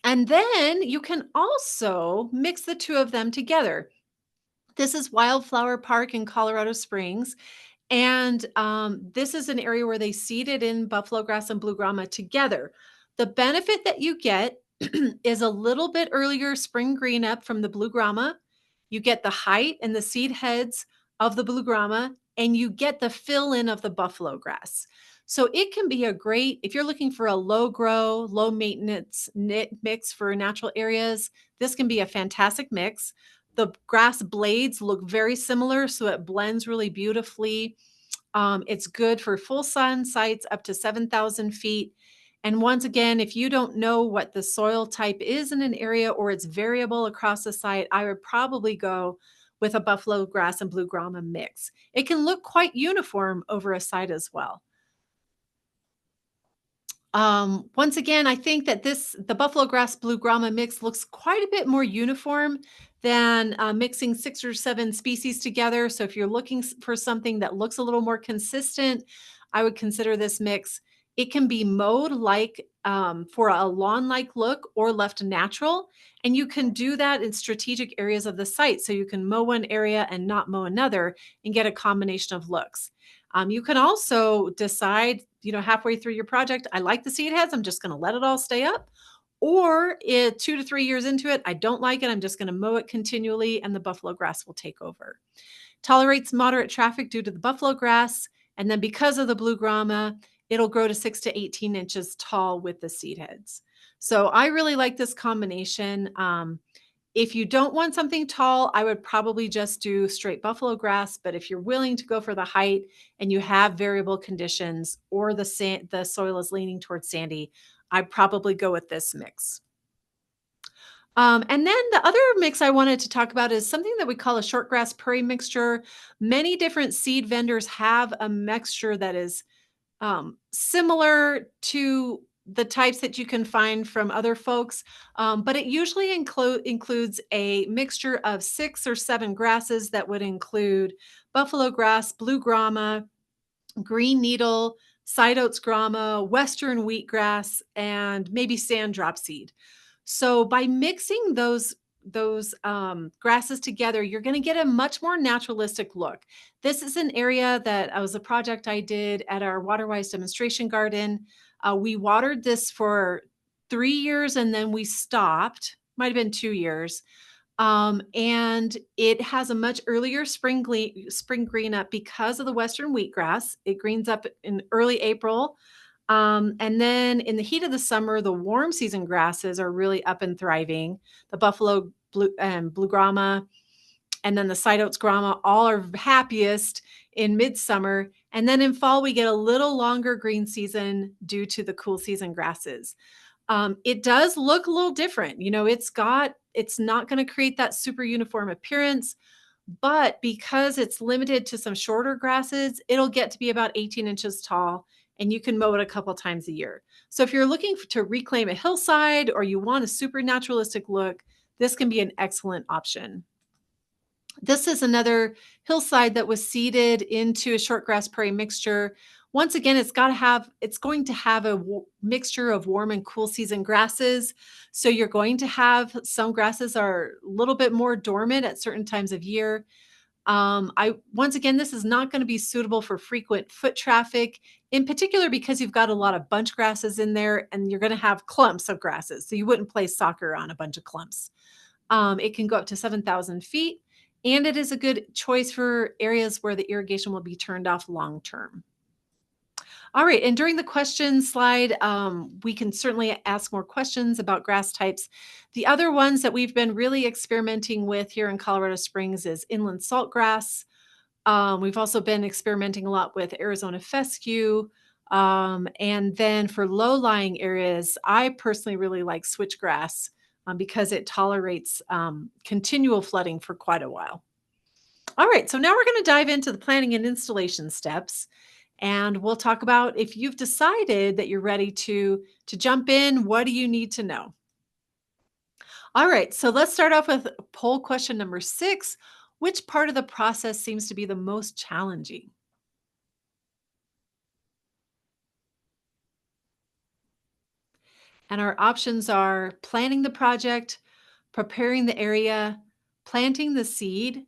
And then you can also mix the two of them together. This is Wildflower Park in Colorado Springs. And this is an area where they seeded in buffalo grass and blue grama together. The benefit that you get is a little bit earlier spring green up from the blue grama. You get the height and the seed heads of the blue grama, and you get the fill in of the buffalo grass. So it can be a great, if you're looking for a low grow, low maintenance knit mix for natural areas, this can be a fantastic mix. The grass blades look very similar, so it blends really beautifully. It's good for full sun sites up to 7,000 feet. And once again, if you don't know what the soil type is in an area or it's variable across the site, I would probably go with a buffalo grass and blue grama mix. It can look quite uniform over a site as well. Once again, I think that the buffalo grass blue grama mix looks quite a bit more uniform than mixing 6 or 7 species together. So if you're looking for something that looks a little more consistent, I would consider this mix. It can be mowed like for a lawn-like look or left natural, and you can do that in strategic areas of the site. So you can mow one area and not mow another and get a combination of looks. You can also decide, halfway through your project, I like the seed heads, I'm just going to let it all stay up. Or 2 to 3 years into it, I don't like it, I'm just going to mow it continually and the buffalo grass will take over. Tolerates moderate traffic due to the buffalo grass. And then because of the blue grama, it'll grow to 6 to 18 inches tall with the seed heads. So I really like this combination. If you don't want something tall, I would probably just do straight buffalo grass. But if you're willing to go for the height and you have variable conditions or the soil is leaning towards sandy, I'd probably go with this mix. And then the other mix I wanted to talk about is something that we call a shortgrass prairie mixture. Many different seed vendors have a mixture that is similar to the types that you can find from other folks, but it usually includes a mixture of 6 or 7 grasses that would include buffalo grass, blue grama, green needle, side oats grama, western wheatgrass, and maybe sand drop seed. So by mixing those grasses together, you're going to get a much more naturalistic look. This is an area that was a project I did at our Waterwise demonstration garden. We watered this for 3 years and then we stopped. Might have been 2 years. And it has a much earlier spring green up because of the western wheatgrass. It greens up in early April. And then in the heat of the summer, the warm season grasses are really up and thriving. The buffalo blue grama and then the side oats grama all are happiest in midsummer. And then in fall, we get a little longer green season due to the cool season grasses. It does look a little different. It's not going to create that super uniform appearance, but because it's limited to some shorter grasses, it'll get to be about 18 inches tall and you can mow it a couple times a year. So if you're looking to reclaim a hillside or you want a super naturalistic look, this can be an excellent option. This is another hillside that was seeded into a shortgrass prairie mixture. Once again, it's going to have a mixture of warm and cool season grasses. So you're going to have some grasses are a little bit more dormant at certain times of year. Once again, this is not going to be suitable for frequent foot traffic, in particular because you've got a lot of bunch grasses in there and you're going to have clumps of grasses. So you wouldn't play soccer on a bunch of clumps. It can go up to 7,000 feet, and it is a good choice for areas where the irrigation will be turned off long term. All right, and during the question slide, we can certainly ask more questions about grass types. The other ones that we've been really experimenting with here in Colorado Springs is inland saltgrass, We've also been experimenting a lot with Arizona fescue. And then for low-lying areas, I personally really like switchgrass because it tolerates continual flooding for quite a while. All right, so now we're going to dive into the planning and installation steps, and we'll talk about if you've decided that you're ready to jump in. What do you need to know? All right, so let's start off with poll question number 6. Which part of the process seems to be the most challenging? And our options are planning the project, preparing the area, planting the seed,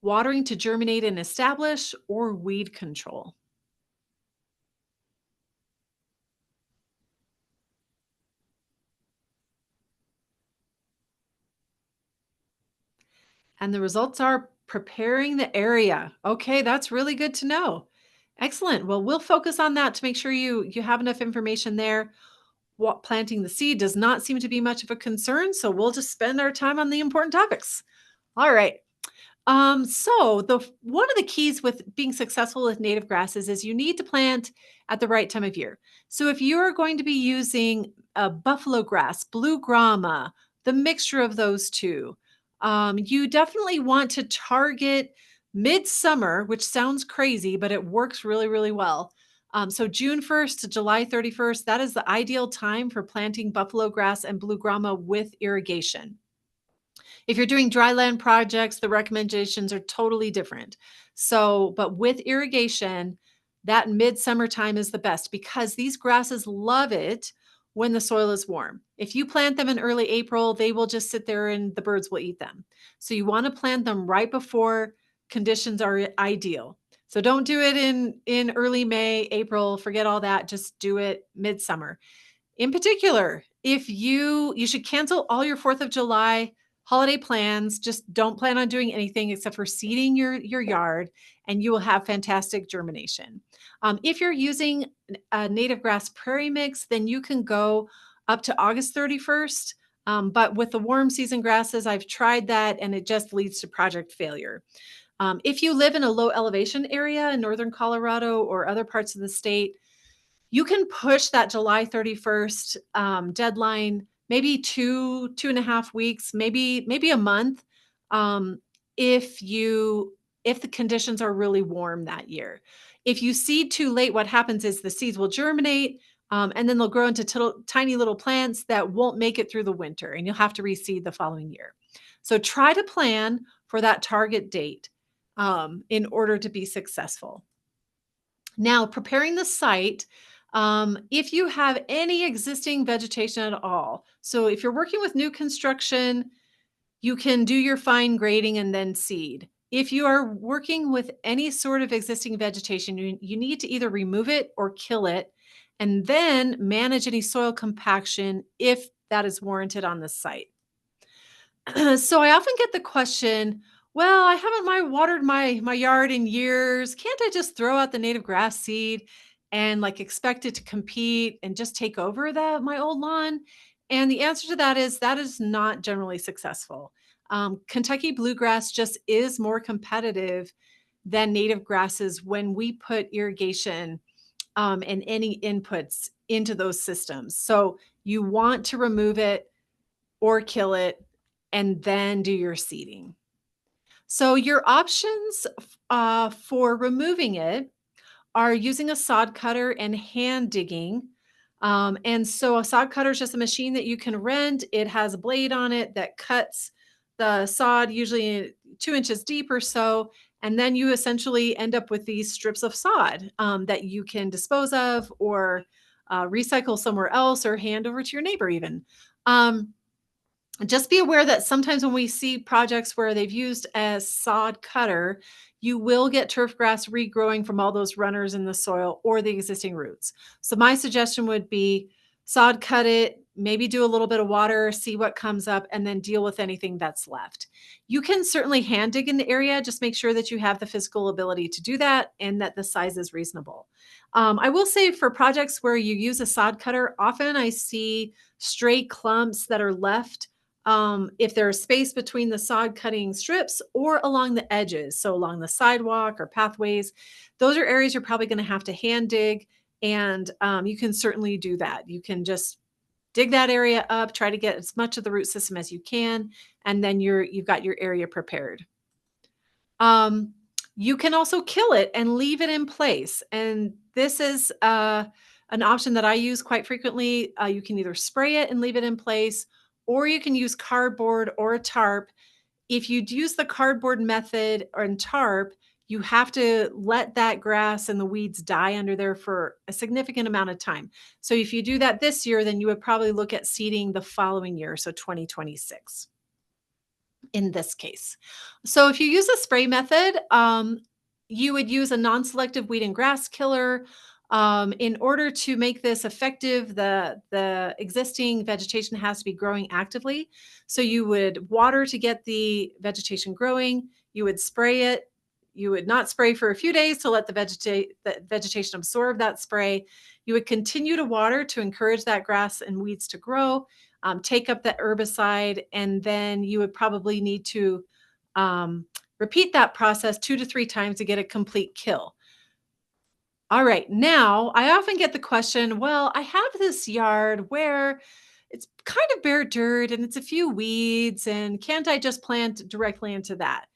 watering to germinate and establish, or weed control. And the results are preparing the area. Okay, that's really good to know. Excellent. Well, we'll focus on that to make sure you have enough information there. What planting the seed does not seem to be much of a concern, so we'll just spend our time on the important topics. All right. So one of the keys with being successful with native grasses is you need to plant at the right time of year. So if you are going to be using a buffalo grass, blue grama, the mixture of those two, you definitely want to target midsummer, which sounds crazy, but it works really, really well. So June 1st to July 31st, that is the ideal time for planting buffalo grass and blue grama with irrigation. If you're doing dry land projects, the recommendations are totally different. So, but with irrigation, that midsummer time is the best because these grasses love it when the soil is warm. If you plant them in early April, they will just sit there and the birds will eat them. So you want to plant them right before conditions are ideal. So don't do it in early May, April, forget all that, just do it midsummer. In particular, if you should cancel all your 4th of July holiday plans, just don't plan on doing anything except for seeding your yard, and you will have fantastic germination. If you're using a native grass prairie mix, then you can go up to August 31st. But with the warm season grasses, I've tried that and it just leads to project failure. If you live in a low elevation area in northern Colorado or other parts of the state, you can push that July 31st deadline maybe 2.5 weeks, maybe a month, um, if you if the conditions are really warm that year. If you seed too late, what happens is the seeds will germinate, and then they'll grow into tiny little plants that won't make it through the winter, and you'll have to reseed the following year. So try to plan for that target date in order to be successful. Now, preparing the site, if you have any existing vegetation at all, so if you're working with new construction, you can do your fine grading and then seed. If you are working with any sort of existing vegetation, you need to either remove it or kill it, and then manage any soil compaction if that is warranted on the site. So I often get the question, well, I haven't watered my yard in years. Can't I just throw out the native grass seed and like expect it to compete and just take over my old lawn? And the answer to that is not generally successful. Kentucky bluegrass just is more competitive than native grasses when we put irrigation and any inputs into those systems. So you want to remove it or kill it and then do your seeding. So your options for removing it are using a sod cutter and hand digging. And so a sod cutter is just a machine that you can rent. It has a blade on it that cuts the sod, usually 2 inches deep or so. And then you essentially end up with these strips of sod that you can dispose of or recycle somewhere else or hand over to your neighbor, even. Um, just be aware that sometimes when we see projects where they've used a sod cutter, you will get turf grass regrowing from all those runners in the soil or the existing roots. So my suggestion would be sod cut it, maybe do a little bit of water, see what comes up, and then deal with anything that's left. You can certainly hand dig in the area, just make sure that you have the physical ability to do that and that the size is reasonable. I will say for projects where you use a sod cutter, often I see stray clumps that are left if there's space between the sod cutting strips or along the edges, so along the sidewalk or pathways, those are areas you're probably going to have to hand dig. And you can certainly do that. You can just dig that area up, try to get as much of the root system as you can, and then you've got your area prepared. Um, you can also kill it and leave it in place. And this is an option that I use quite frequently. You can either spray it and leave it in place, or you can use cardboard or a tarp. If you use the cardboard method or in tarp, you have to let that grass and the weeds die under there for a significant amount of time. So if you do that this year, then you would probably look at seeding the following year, so 2026 in this case. So if you use a spray method, you would use a non-selective weed and grass killer. In order to make this effective, the existing vegetation has to be growing actively. So you would water to get the vegetation growing. You would spray it. You would not spray for a few days to let the vegetation absorb that spray. You would continue to water to encourage that grass and weeds to grow, take up the herbicide, and then you would probably need to repeat that process 2 to 3 times to get a complete kill. All right, now I often get the question, well, I have this yard where it's kind of bare dirt and it's a few weeds, and can't I just plant directly into that?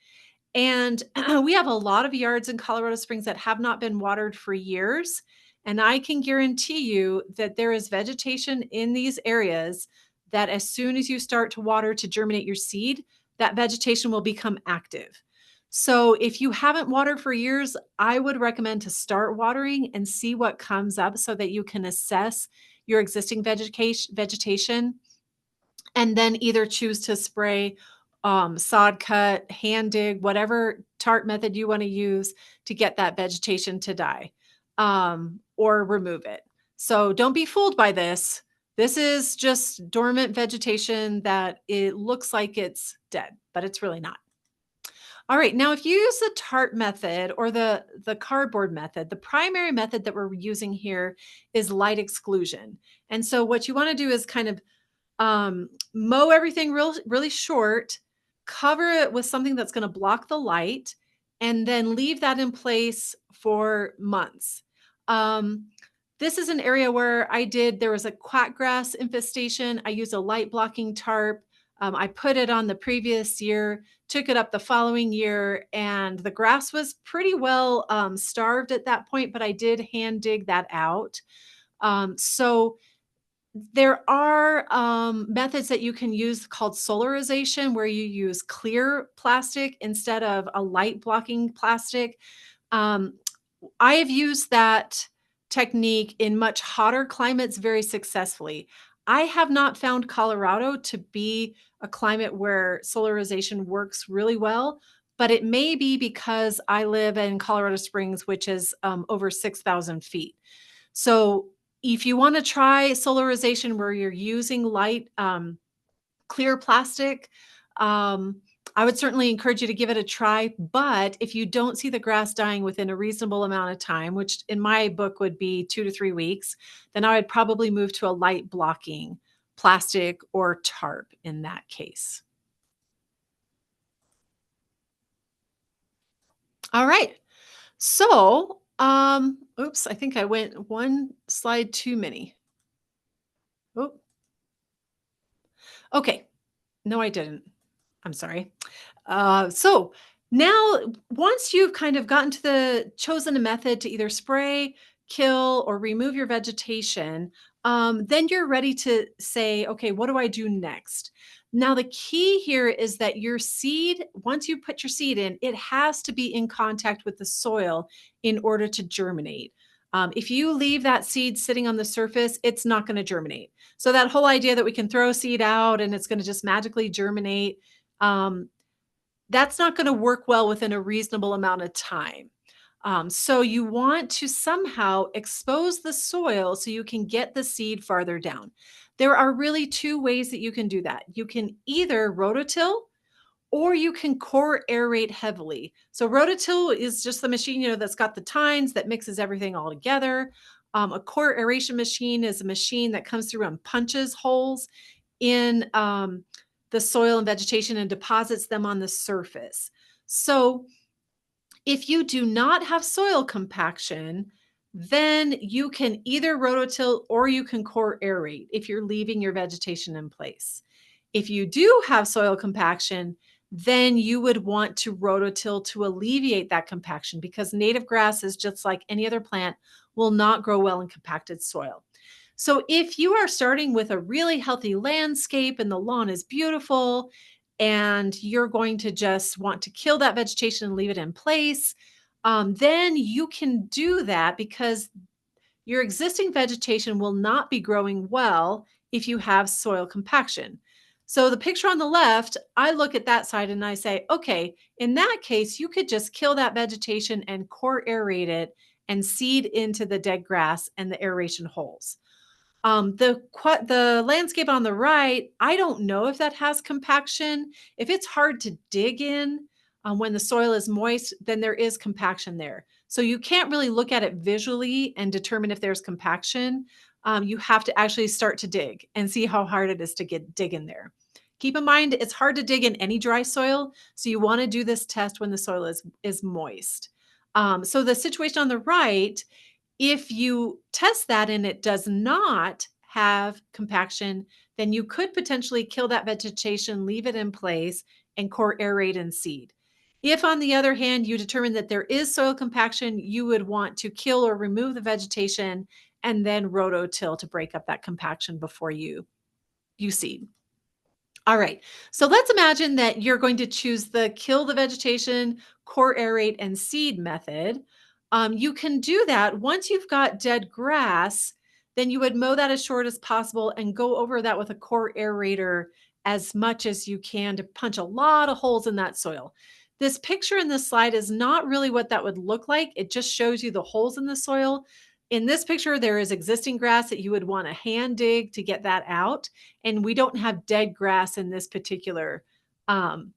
And we have a lot of yards in Colorado Springs that have not been watered for years. And I can guarantee you that there is vegetation in these areas that as soon as you start to water to germinate your seed, that vegetation will become active. So if you haven't watered for years, I would recommend to start watering and see what comes up so that you can assess your existing vegetation and then either choose to spray, sod cut, hand dig, whatever tarp method you want to use to get that vegetation to die, or remove it. So don't be fooled by this. This is just dormant vegetation that it looks like it's dead, but it's really not. All right, now if you use the tarp method or the cardboard method, the primary method that we're using here is light exclusion. And so what you want to do is kind of mow everything really short, cover it with something that's going to block the light, and then leave that in place for months. Um, this is an area where there was a quackgrass infestation. I used a light blocking tarp. I put it on the previous year, took it up the following year, and the grass was pretty well starved at that point, but I did hand dig that out. So there are methods that you can use called solarization, where you use clear plastic instead of a light blocking plastic. Um, I have used that technique in much hotter climates very successfully. I have not found Colorado to be a climate where solarization works really well, but it may be because I live in Colorado Springs, which is over 6,000 feet. So if you want to try solarization where you're using light, clear plastic, um, I would certainly encourage you to give it a try. But if you don't see the grass dying within a reasonable amount of time, which in my book would be 2 to 3 weeks, then I would probably move to a light blocking plastic or tarp in that case. All right. So, oops, I think I went one slide too many. Oh, okay. No, I didn't. I'm sorry. So now, once you've kind of gotten to chosen a method to either spray, kill, or remove your vegetation, then you're ready to say, okay, what do I do next? Now, the key here is that your seed, once you put your seed in, it has to be in contact with the soil in order to germinate. If you leave that seed sitting on the surface, it's not going to germinate. So, that whole idea that we can throw a seed out and it's going to just magically germinate, um, that's not going to work well within a reasonable amount of time. So you want to somehow expose the soil so you can get the seed farther down. There are really two ways that you can do that. You can either rototill or you can core aerate heavily. So rototill is just the machine, that's got the tines that mixes everything all together. A core aeration machine is a machine that comes through and punches holes in the soil and vegetation and deposits them on the surface. So if you do not have soil compaction, then you can either rototill or you can core aerate if you're leaving your vegetation in place. If you do have soil compaction, then you would want to rototill to alleviate that compaction, because native grasses, just like any other plant, will not grow well in compacted soil. So if you are starting with a really healthy landscape and the lawn is beautiful, and you're going to just want to kill that vegetation and leave it in place, then you can do that, because your existing vegetation will not be growing well if you have soil compaction. So the picture on the left, I look at that side and I say, okay, in that case, you could just kill that vegetation and core aerate it and seed into the dead grass and the aeration holes. The landscape on the right, I don't know if that has compaction. If it's hard to dig in when the soil is moist, then there is compaction there. So you can't really look at it visually and determine if there's compaction. You have to actually start to dig and see how hard it is to dig in there. Keep in mind, it's hard to dig in any dry soil, so you want to do this test when the soil is moist. So the situation on the right, if you test that and it does not have compaction, then you could potentially kill that vegetation, leave it in place, and core aerate and seed. If, on the other hand, you determine that there is soil compaction, you would want to kill or remove the vegetation and then rototill to break up that compaction before you seed. All right. So let's imagine that you're going to choose the kill the vegetation, core aerate, and seed method. You can do that once you've got dead grass. Then you would mow that as short as possible and go over that with a core aerator as much as you can to punch a lot of holes in that soil. This picture in this slide is not really what that would look like. It just shows you the holes in the soil. In this picture, there is existing grass that you would want to hand dig to get that out, and we don't have dead grass in this particular um,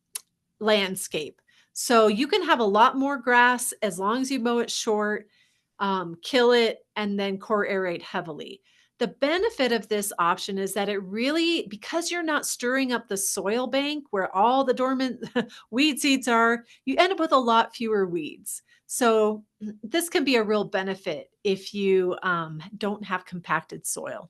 landscape. So you can have a lot more grass as long as you mow it short, kill it, and then core aerate heavily. The benefit of this option is that it really, because you're not stirring up the soil bank where all the dormant weed seeds are, you end up with a lot fewer weeds. So this can be a real benefit if you don't have compacted soil.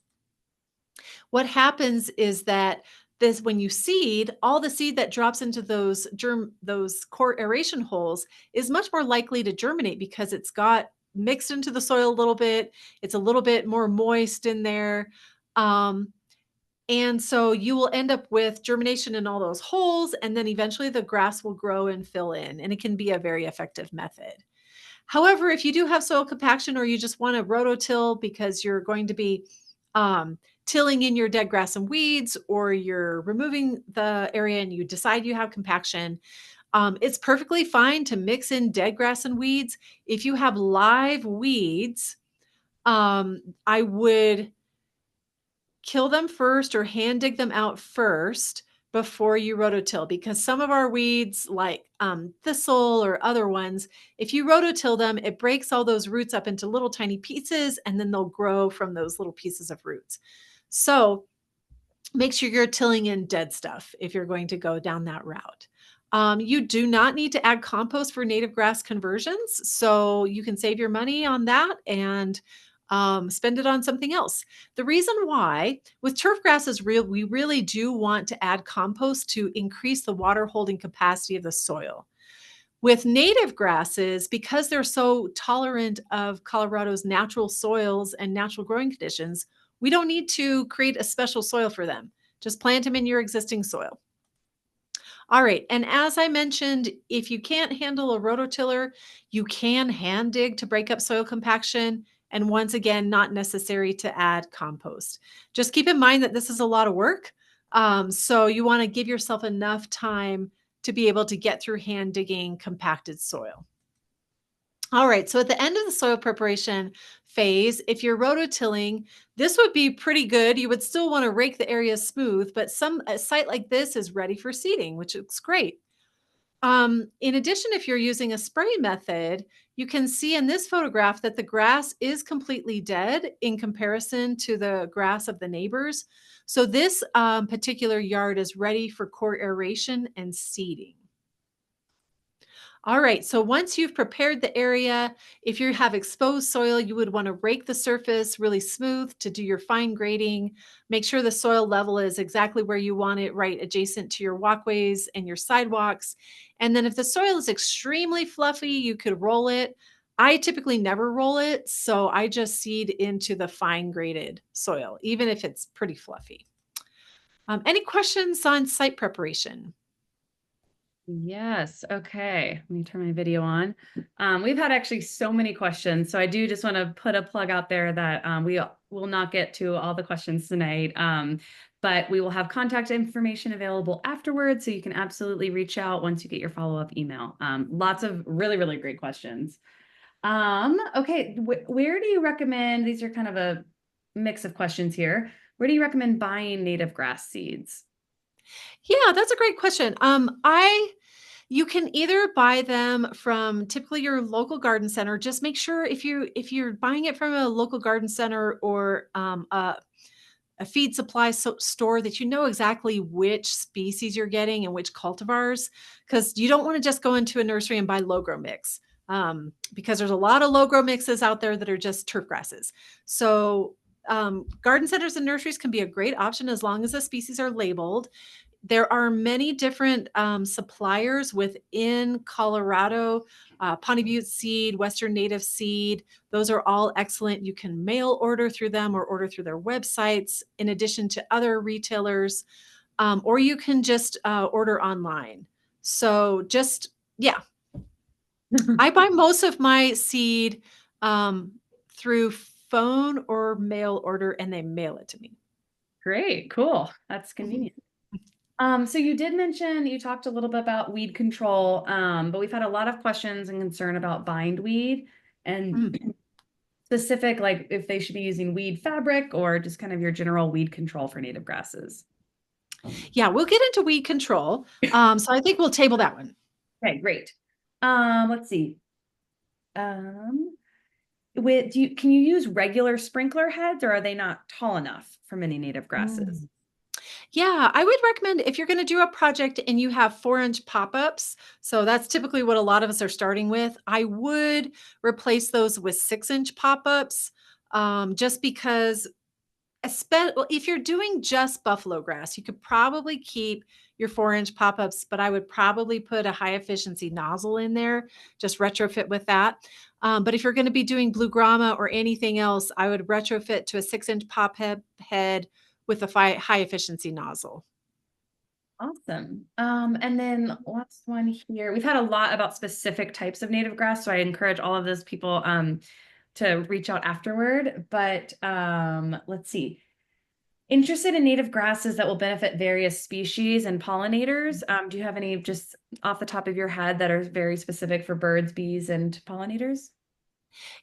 What happens is that this, when you seed, all the seed that drops into those core aeration holes is much more likely to germinate, because it's got mixed into the soil a little bit. It's a little bit more moist in there. Um, and so you will end up with germination in all those holes, and then eventually the grass will grow and fill in, and it can be a very effective method. However, if you do have soil compaction, or you just want to rototill because you're going to be tilling in your dead grass and weeds, or you're removing the area and you decide you have compaction, it's perfectly fine to mix in dead grass and weeds. If you have live weeds, I would kill them first or hand dig them out first before you rototill, because some of our weeds, like thistle or other ones, if you rototill them, it breaks all those roots up into little tiny pieces, and then they'll grow from those little pieces of roots. So make sure you're tilling in dead stuff if you're going to go down that route. You do not need to add compost for native grass conversions, so you can save your money on that and spend it on something else. The reason why with turf grass is we really do want to add compost to increase the water holding capacity of the soil. With native grasses, because they're so tolerant of Colorado's natural soils and natural growing conditions, we don't need to create a special soil for them. Just plant them in your existing soil. All right. And as I mentioned, if you can't handle a rototiller, you can hand dig to break up soil compaction. And once again, not necessary to add compost. Just keep in mind that this is a lot of work. So you want to give yourself enough time to be able to get through hand digging compacted soil. All right, so at the end of the soil preparation phase, if you're rototilling, this would be pretty good. You would still want to rake the area smooth, but a site like this is ready for seeding, which looks great. In addition, if you're using a spray method, you can see in this photograph that the grass is completely dead in comparison to the grass of the neighbors. So this particular yard is ready for core aeration and seeding. All right, so once you've prepared the area, if you have exposed soil, you would want to rake the surface really smooth to do your fine grading. Make sure the soil level is exactly where you want it, right adjacent to your walkways and your sidewalks. And then if the soil is extremely fluffy, you could roll it. I typically never roll it, so I just seed into the fine graded soil, even if it's pretty fluffy. Any questions on site preparation? Yes. Okay. Let me turn my video on. We've had actually so many questions. So I do just want to put a plug out there that we will not get to all the questions tonight. But we will have contact information available afterwards. So you can absolutely reach out once you get your follow-up email. Lots of really, really great questions. Okay. Where do you recommend, these are kind of a mix of questions here. Where do you recommend buying native grass seeds? Yeah, that's a great question. I You can either buy them from typically your local garden center. Just make sure if you're buying it from a local garden center or a feed supply store that you know exactly which species you're getting and which cultivars, because you don't want to just go into a nursery and buy low grow mix. Because there's a lot of low grow mixes out there that are just turf grasses. So garden centers and nurseries can be a great option as long as the species are labeled. There are many different suppliers within Colorado, Pawnee Butte Seed, Western Native Seed. Those are all excellent. You can mail order through them or order through their websites, in addition to other retailers, or you can just order online. So just, yeah, I buy most of my seed through phone or mail order, and they mail it to me. Great, cool. That's Mhm. convenient. So you did mention you talked a little bit about weed control, but we've had a lot of questions and concern about bindweed and Mm. specific, like if they should be using weed fabric or just kind of your general weed control for native grasses. Yeah, we'll get into weed control. So I think we'll table that one. Okay, great. Let's see. Um, can you use regular sprinkler heads or are they not tall enough for many native grasses? Mm. Yeah, I would recommend if you're going to do a project and you have 4-inch pop-ups, so that's typically what a lot of us are starting with. I would replace those with 6-inch pop-ups, just because well, if you're doing just buffalo grass, you could probably keep your 4-inch pop-ups, but I would probably put a high efficiency nozzle in there, just retrofit with that. But if you're going to be doing blue grama or anything else, I would retrofit to a 6-inch head with a high efficiency nozzle. Awesome. And then last one here. We've had a lot about specific types of native grass, so I encourage all of those people to reach out afterward. But let's see. Interested in native grasses that will benefit various species and pollinators. Do you have any just off the top of your head that are very specific for birds, bees, and pollinators?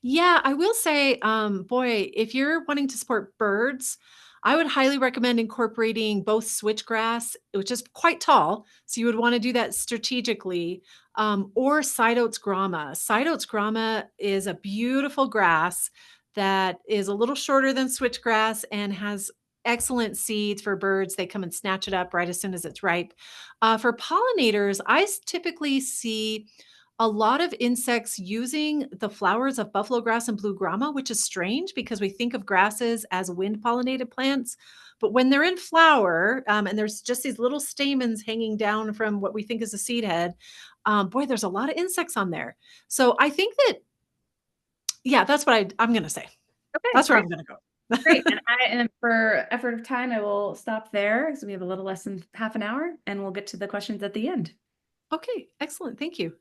Yeah, I will say, boy, if you're wanting to support birds, I would highly recommend incorporating both switchgrass, which is quite tall, so you would want to do that strategically, or side oats grama. Side oats grama is a beautiful grass that is a little shorter than switchgrass and has excellent seeds for birds. They come and snatch it up right as soon as it's ripe. For pollinators, typically see a lot of insects using the flowers of buffalo grass and blue grama, which is strange because we think of grasses as wind pollinated plants. But when they're in flower, and there's just these little stamens hanging down from what we think is a seed head, boy, there's a lot of insects on there. So I think that, yeah, that's what I'm going to say. Okay, That's where great. I'm going to Great. go. And for effort of time, I will stop there. So we have a little less than half an hour and we'll get to the questions at the end. Okay, excellent. Thank you.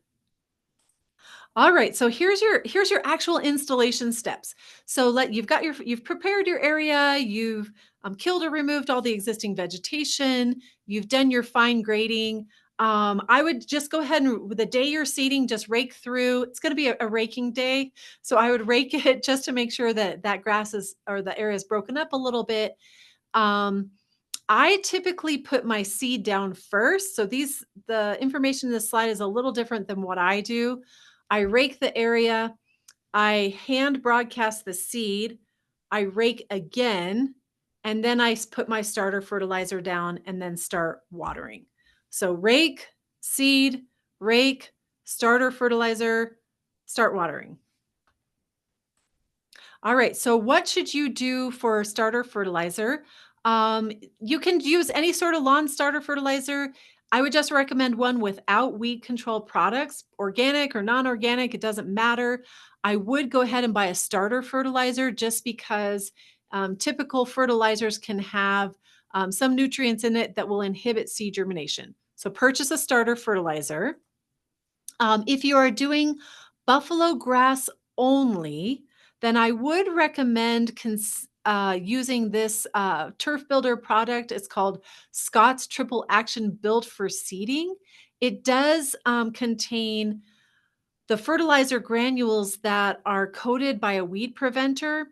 All right, so here's your actual installation steps. So you've prepared your area, you've killed or removed all the existing vegetation, you've done your fine grading. I would just go ahead and with the day you're seeding, just rake through. It's going to be a raking day, so I would rake it just to make sure that that grass is or the area is broken up a little bit. Um, I typically put my seed down first. So the information in this slide is a little different than what I do. I rake the area, I hand broadcast the seed, I rake again, and then put my starter fertilizer down and then start watering. So rake, seed, rake, starter fertilizer, start watering. All right. So, what should you do for starter fertilizer? You can use any sort of lawn starter fertilizer. I would just recommend one without weed control products, organic or non organic, it doesn't matter. I would go ahead and buy a starter fertilizer just because typical fertilizers can have some nutrients in it that will inhibit seed germination. So, purchase a starter fertilizer. If you are doing buffalo grass only, then I would recommend using this turf builder product. It's called Scott's Triple Action Built for Seeding. It does contain the fertilizer granules that are coated by a weed preventer.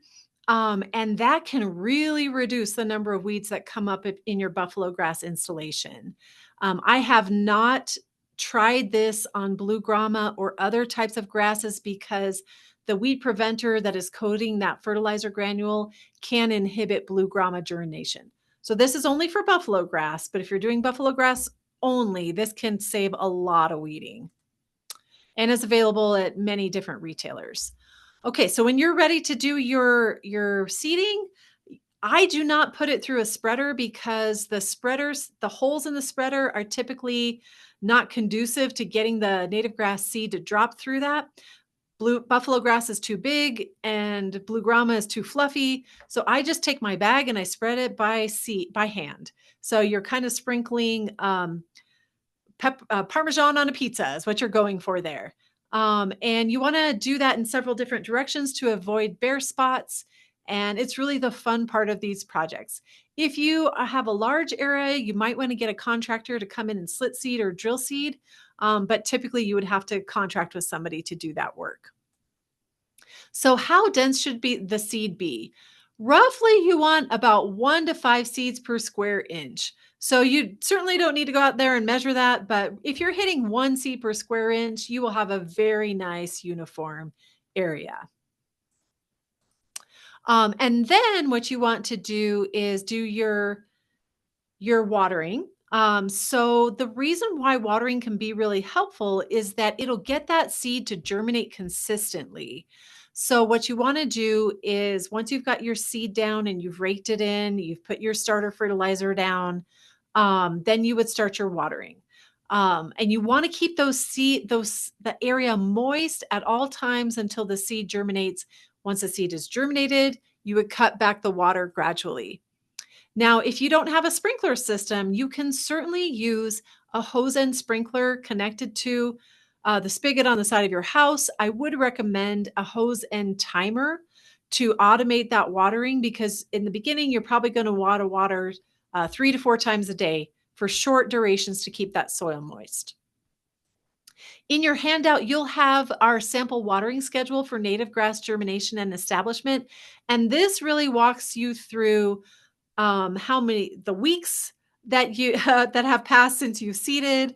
And that can really reduce the number of weeds that come up in your buffalo grass installation. I have not tried this on blue grama or other types of grasses because the weed preventer that is coating that fertilizer granule can inhibit blue grama germination. So this is only for buffalo grass, but if you're doing buffalo grass only, this can save a lot of weeding and is available at many different retailers. Okay, so when you're ready to do your seeding, I do not put it through a spreader because the holes in the spreader are typically not conducive to getting the native grass seed to drop through that. Blue buffalo grass is too big and blue grama is too fluffy. So I just take my bag and I spread it by hand. So you're kind of sprinkling Parmesan on a pizza is what you're going for there. And you want to do that in several different directions to avoid bare spots. And it's really the fun part of these projects. If you have a large area, you might want to get a contractor to come in and slit seed or drill seed. But typically, you would have to contract with somebody to do that work. So, how dense should be the seed be? Roughly, you want about 1 to 5 seeds per square inch. So, you certainly don't need to go out there and measure that. But if you're hitting 1 seed per square inch, you will have a very nice uniform area. And then what you want to do is do your watering. So the reason why watering can be really helpful is that it'll get that seed to germinate consistently. So what you want to do is once you've got your seed down and you've raked it in, you've put your starter fertilizer down, then you would start your watering. And you want to keep the area moist at all times until the seed germinates. Once the seed is germinated, you would cut back the water gradually. Now, if you don't have a sprinkler system, you can certainly use a hose end sprinkler connected to the spigot on the side of your house. I would recommend a hose end timer to automate that watering because in the beginning, you're probably going to want to water 3 to 4 times a day for short durations to keep that soil moist. In your handout, you'll have our sample watering schedule for native grass germination and establishment. And this really walks you through how many the weeks that you that have passed since you seeded,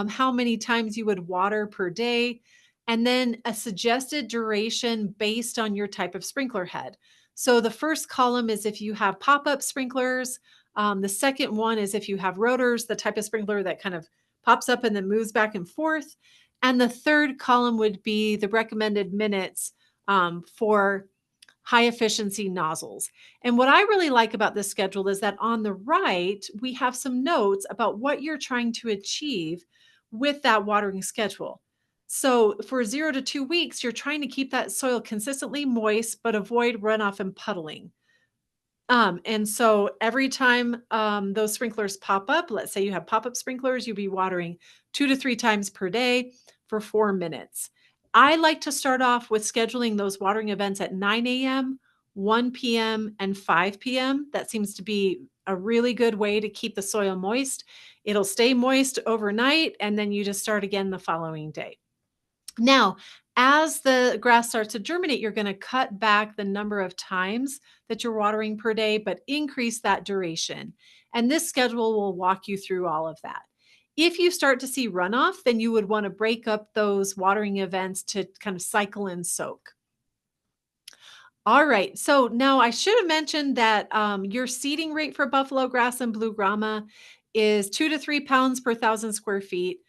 how many times you would water per day, and then a suggested duration based on your type of sprinkler head. So the first column is if you have pop-up sprinklers. The second one is if you have rotors, the type of sprinkler that kind of pops up and then moves back and forth. And the third column would be the recommended minutes for high efficiency nozzles. And what I really like about this schedule is that on the right, we have some notes about what you're trying to achieve with that watering schedule. So for 0 to 2 weeks, you're trying to keep that soil consistently moist, but avoid runoff and puddling. And so every time those sprinklers pop up, let's say you have pop up sprinklers, you'll be watering 2 to 3 times per day for 4 minutes. I like to start off with scheduling those watering events at 9 a.m., 1 p.m., and 5 p.m. That seems to be a really good way to keep the soil moist. It'll stay moist overnight, and then you just start again the following day. Now, as the grass starts to germinate, you're going to cut back the number of times that you're watering per day, but increase that duration. And this schedule will walk you through all of that. If you start to see runoff, then you would want to break up those watering events to kind of cycle and soak. All right. So now I should have mentioned that your seeding rate for buffalo grass and blue grama is 2 to 3 pounds per 1,000 square feet.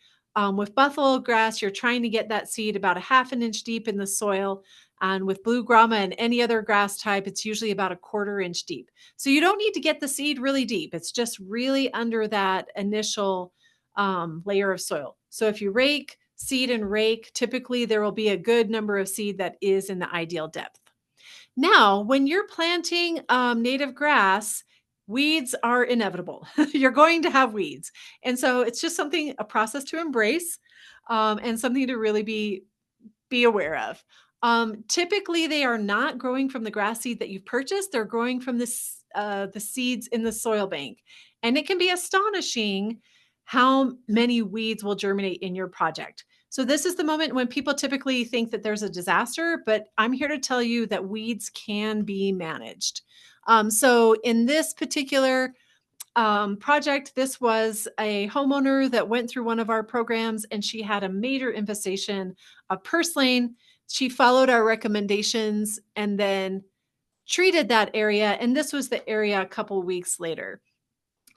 With buffalo grass, you're trying to get that seed about a half an inch deep in the soil. And with blue grama and any other grass type, it's usually about a quarter inch deep. So you don't need to get the seed really deep. It's just really under that initial layer of soil. So if you rake, seed, and rake, typically there will be a good number of seed that is in the ideal depth. Now, when you're planting native grass, weeds are inevitable. You're going to have weeds. And so it's just something, a process to embrace, and something to really be aware of. Typically, they are not growing from the grass seed that you've purchased. They're growing from the seeds in the soil bank. And it can be astonishing how many weeds will germinate in your project. So this is the moment when people typically think that there's a disaster, but I'm here to tell you that weeds can be managed. So in this particular project, this was a homeowner that went through one of our programs and she had a major infestation of purslane. She followed our recommendations and then treated that area. And this was the area a couple weeks later.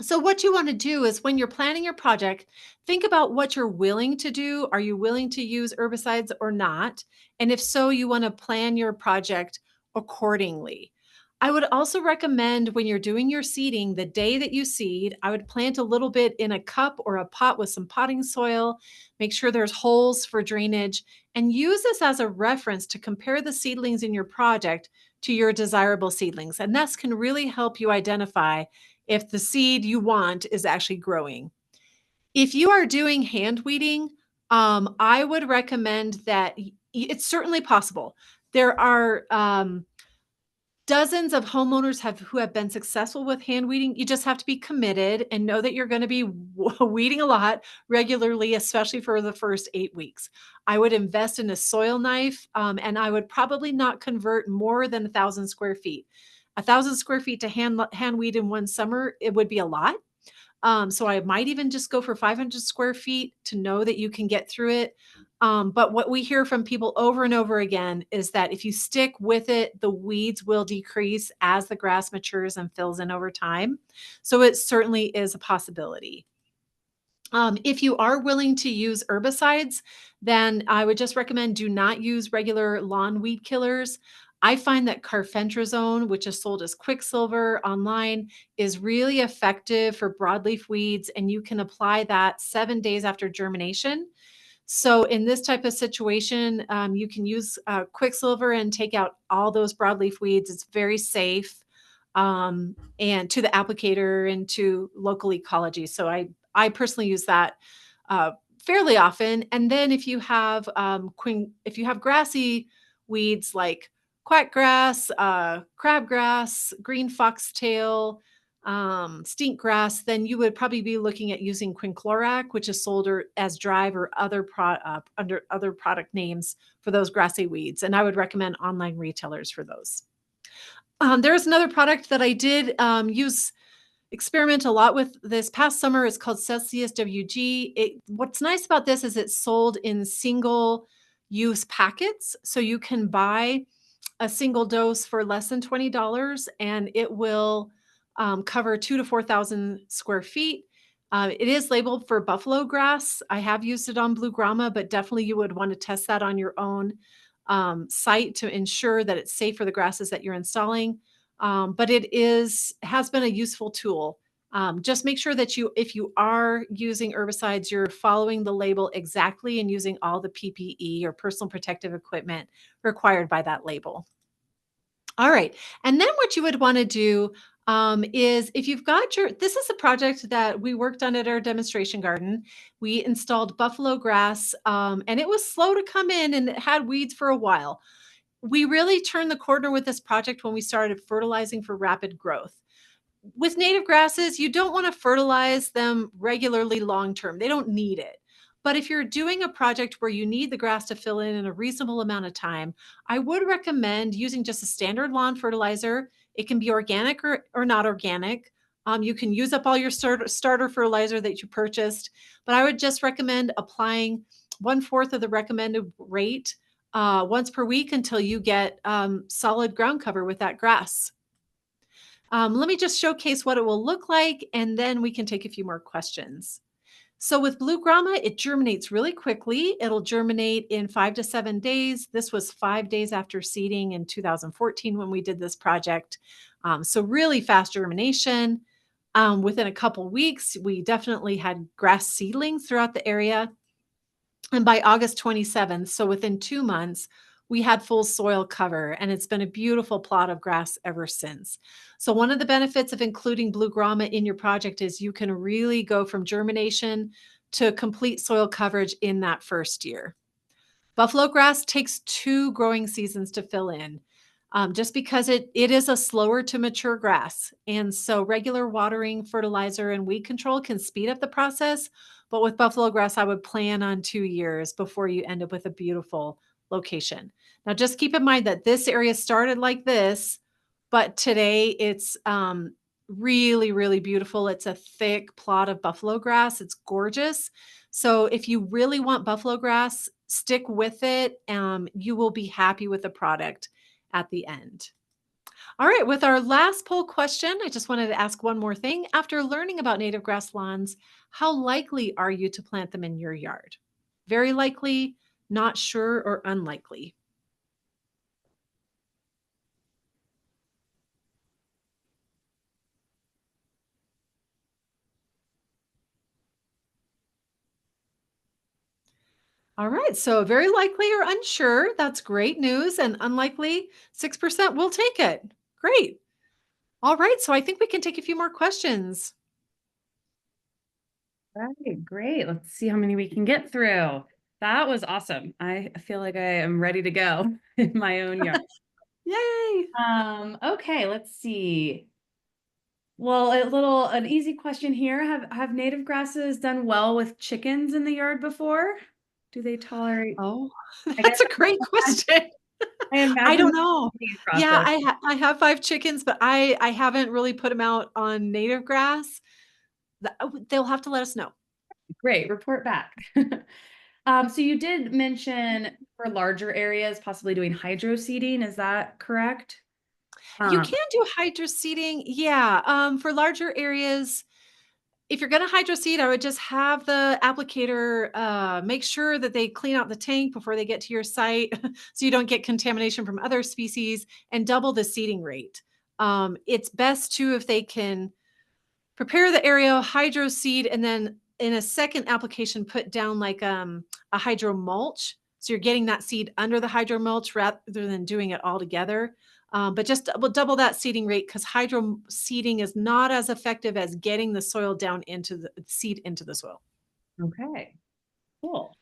So, what you want to do is when you're planning your project, think about what you're willing to do. Are you willing to use herbicides or not? And if so, you want to plan your project accordingly. I would also recommend when you're doing your seeding, the day that you seed, I would plant a little bit in a cup or a pot with some potting soil. Make sure there's holes for drainage and use this as a reference to compare the seedlings in your project to your desirable seedlings. And this can really help you identify if the seed you want is actually growing. If you are doing hand weeding, I would recommend that it's certainly possible. There are dozens of homeowners who have been successful with hand weeding. You just have to be committed and know that you're going to be weeding a lot regularly, especially for the first 8 weeks. I would invest in a soil knife, and I would probably not convert more than 1,000 square feet. 1,000 square feet to hand weed in one summer, it would be a lot. So I might even just go for 500 square feet to know that you can get through it. But what we hear from people over and over again is that if you stick with it, the weeds will decrease as the grass matures and fills in over time. So it certainly is a possibility. If you are willing to use herbicides, then I would just recommend do not use regular lawn weed killers. I find that carfentrazone, which is sold as Quicksilver online, is really effective for broadleaf weeds, and you can apply that 7 days after germination. So in this type of situation, you can use Quicksilver and take out all those broadleaf weeds. It's very safe, and to the applicator and to local ecology. So I personally use that uh, fairly often. And then if you have grassy weeds like quackgrass, crabgrass, green foxtail, stink grass, then you would probably be looking at using quinclorac, which is sold as Drive or under other product names for those grassy weeds. And I would recommend online retailers for those. There's another product that I did experiment a lot with this past summer. It's called Celsius WG. What's nice about this is it's sold in single use packets. So you can buy a single dose for less than $20 and it will cover 2 to 4,000 square feet. It is labeled for buffalo grass. I have used it on blue grama, but definitely you would want to test that on your own site to ensure that it's safe for the grasses that you're installing. But has been a useful tool. Just make sure that if you are using herbicides, you're following the label exactly and using all the PPE or personal protective equipment required by that label. All right. And then what you would want to do is if you've got this is a project that we worked on at our demonstration garden. We installed buffalo grass, and it was slow to come in and it had weeds for a while. We really turned the corner with this project when we started fertilizing for rapid growth. With native grasses, you don't want to fertilize them regularly long term. They don't need it. But if you're doing a project where you need the grass to fill in a reasonable amount of time, I would recommend using just a standard lawn fertilizer. It can be organic or not organic. You can use up all your starter fertilizer that you purchased, but I would just recommend applying one-fourth of the recommended rate once per week until you get solid ground cover with that grass. Let me just showcase what it will look like, and then we can take a few more questions. So with blue grama, it germinates really quickly. It'll germinate in 5 to 7 days. This was 5 days after seeding in 2014 when we did this project. So really fast germination. Within a couple weeks, we definitely had grass seedlings throughout the area. And by August 27th, so within 2 months, we had full soil cover, and it's been a beautiful plot of grass ever since. So, one of the benefits of including blue grama in your project is you can really go from germination to complete soil coverage in that first year. Buffalo grass takes 2 growing seasons to fill in, just because it is a slower to mature grass. And so regular watering, fertilizer, and weed control can speed up the process. But with buffalo grass, I would plan on 2 years before you end up with a beautiful location. Now, just keep in mind that this area started like this, but today it's really, really beautiful. It's a thick plot of buffalo grass. It's gorgeous. So if you really want buffalo grass, stick with it. You will be happy with the product at the end. All right, with our last poll question, I just wanted to ask one more thing. After learning about native grasslands, how likely are you to plant them in your yard? Very likely, not sure, or unlikely? All right, so very likely or unsure. That's great news. And unlikely, 6% will take it. Great. All right, so I think we can take a few more questions. Right, great. Let's see how many we can get through. That was awesome. I feel like I am ready to go in my own yard. Yay. Okay, let's see. Well, an easy question here. Have native grasses done well with chickens in the yard before? Do they tolerate? Oh, I guess that's a great question. I I imagine don't the know. breeding Yeah, process. I have 5 chickens, but I haven't really put them out on native grass. They'll have to let us know. Great, report back. So you did mention for larger areas, possibly doing hydro seeding. Is that correct? You Um, can do hydro seeding, yeah, for larger areas. If you're gonna hydro seed, I would just have the applicator, make sure that they clean out the tank before they get to your site, so you don't get contamination from other species, and double the seeding rate. It's best too if they can prepare the area, hydro seed, and then in a second application, put down like a hydro mulch. So you're getting that seed under the hydro mulch rather than doing it all together. But just will double that seeding rate because hydro seeding is not as effective as getting the soil down into the seed into the soil. okay, cool.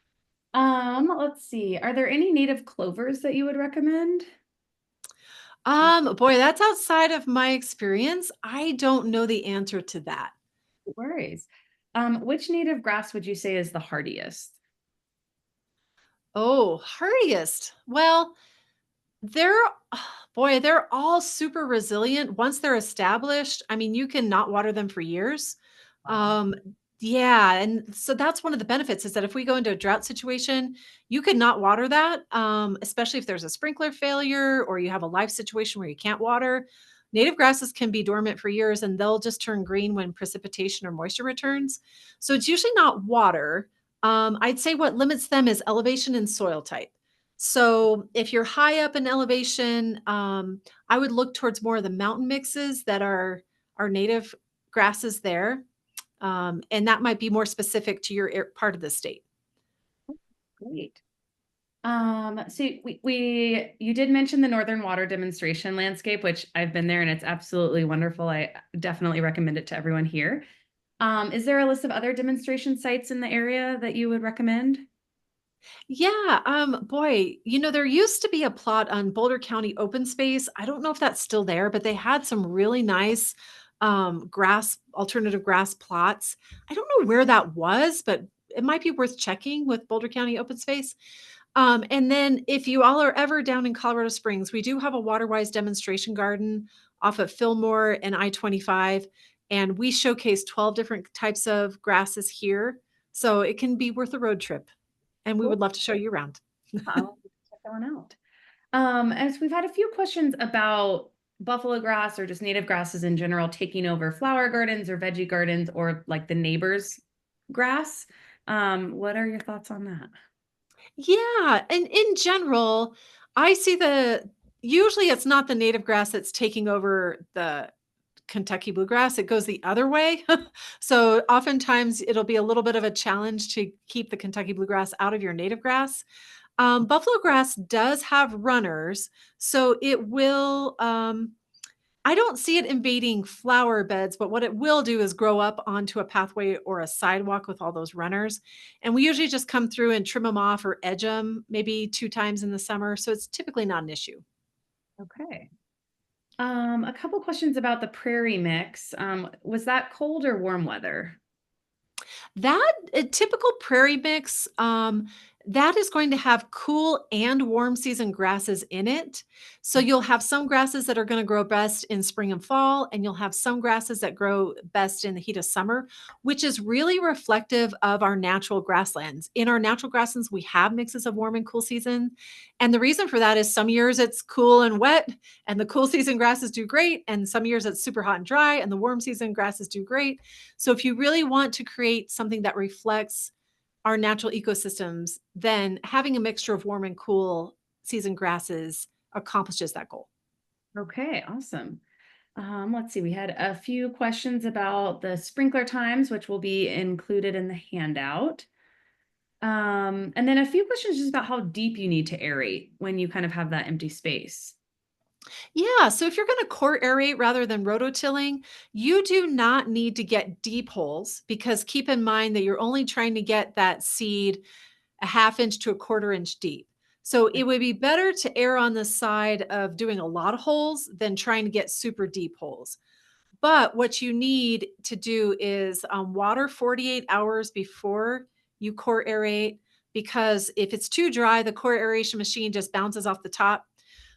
Let's see. Are there any native clovers that you would recommend? Boy, that's outside of my experience. I don't know the answer to that. No worries. Which native grass would you say is the hardiest? Oh, hardiest. Well, they're boy, they're all super resilient once they're established. I mean, you can not water them for years. Wow. Um, yeah, and so that's one of the benefits is that if we go into a drought situation, you could not water that, especially if there's a sprinkler failure or you have a life situation where you can't water. Native grasses can be dormant for years and they'll just turn green when precipitation or moisture returns. So it's usually not water. I'd say what limits them is elevation and soil type. So if you're high up in elevation, I would look towards more of the mountain mixes that are native grasses there, and that might be more specific to your part of the state. Great. So we you did mention the Northern Water demonstration landscape, which I've been there and it's absolutely wonderful. I definitely recommend it to everyone here. Is there a list of other demonstration sites in the area that you would recommend? Yeah, boy, there used to be a plot on Boulder County open space. I don't know if that's still there, but they had some really nice alternative grass plots. I don't know where that was, but it might be worth checking with Boulder County open space. And then if you all are ever down in Colorado Springs, we do have a Waterwise demonstration garden off of Fillmore and I-25. And we showcase 12 different types of grasses here. So it can be worth a road trip. And we Cool. would love to show you around. I'll check that one out. As we've had a few questions about buffalo grass or just native grasses in general taking over flower gardens or veggie gardens or like the neighbor's grass. What are your thoughts on that? Yeah, and in general, I see the usually it's not the native grass that's taking over the Kentucky bluegrass, it goes the other way. So oftentimes it'll be a little bit of a challenge to keep the Kentucky bluegrass out of your native grass. Buffalo grass does have runners, so it will I don't see it invading flower beds, but what it will do is grow up onto a pathway or a sidewalk with all those runners. And we usually just come through and trim them off or edge them maybe 2 times in the summer, so it's typically not an issue. Okay. A couple questions about the prairie mix. Was that cold or warm weather? That a typical prairie mix, that is going to have cool and warm season grasses in it. So you'll have some grasses that are going to grow best in spring and fall, and you'll have some grasses that grow best in the heat of summer, which is really reflective of our natural grasslands. In our natural grasslands, we have mixes of warm and cool season. And the reason for that is some years it's cool and wet, and the cool season grasses do great. And some years it's super hot and dry, and the warm season grasses do great. So if you really want to create something that reflects our natural ecosystems, then having a mixture of warm and cool season grasses accomplishes that goal. Okay, awesome. Let's see, we had a few questions about the sprinkler times, which will be included in the handout. And then a few questions just about how deep you need to aerate when you kind of have that empty space. Yeah, so if you're going to core aerate rather than rototilling, you do not need to get deep holes because keep in mind that you're only trying to get that seed a half inch to a quarter inch deep. So it would be better to err on the side of doing a lot of holes than trying to get super deep holes. But what you need to do is water 48 hours before you core aerate, because if it's too dry, the core aeration machine just bounces off the top.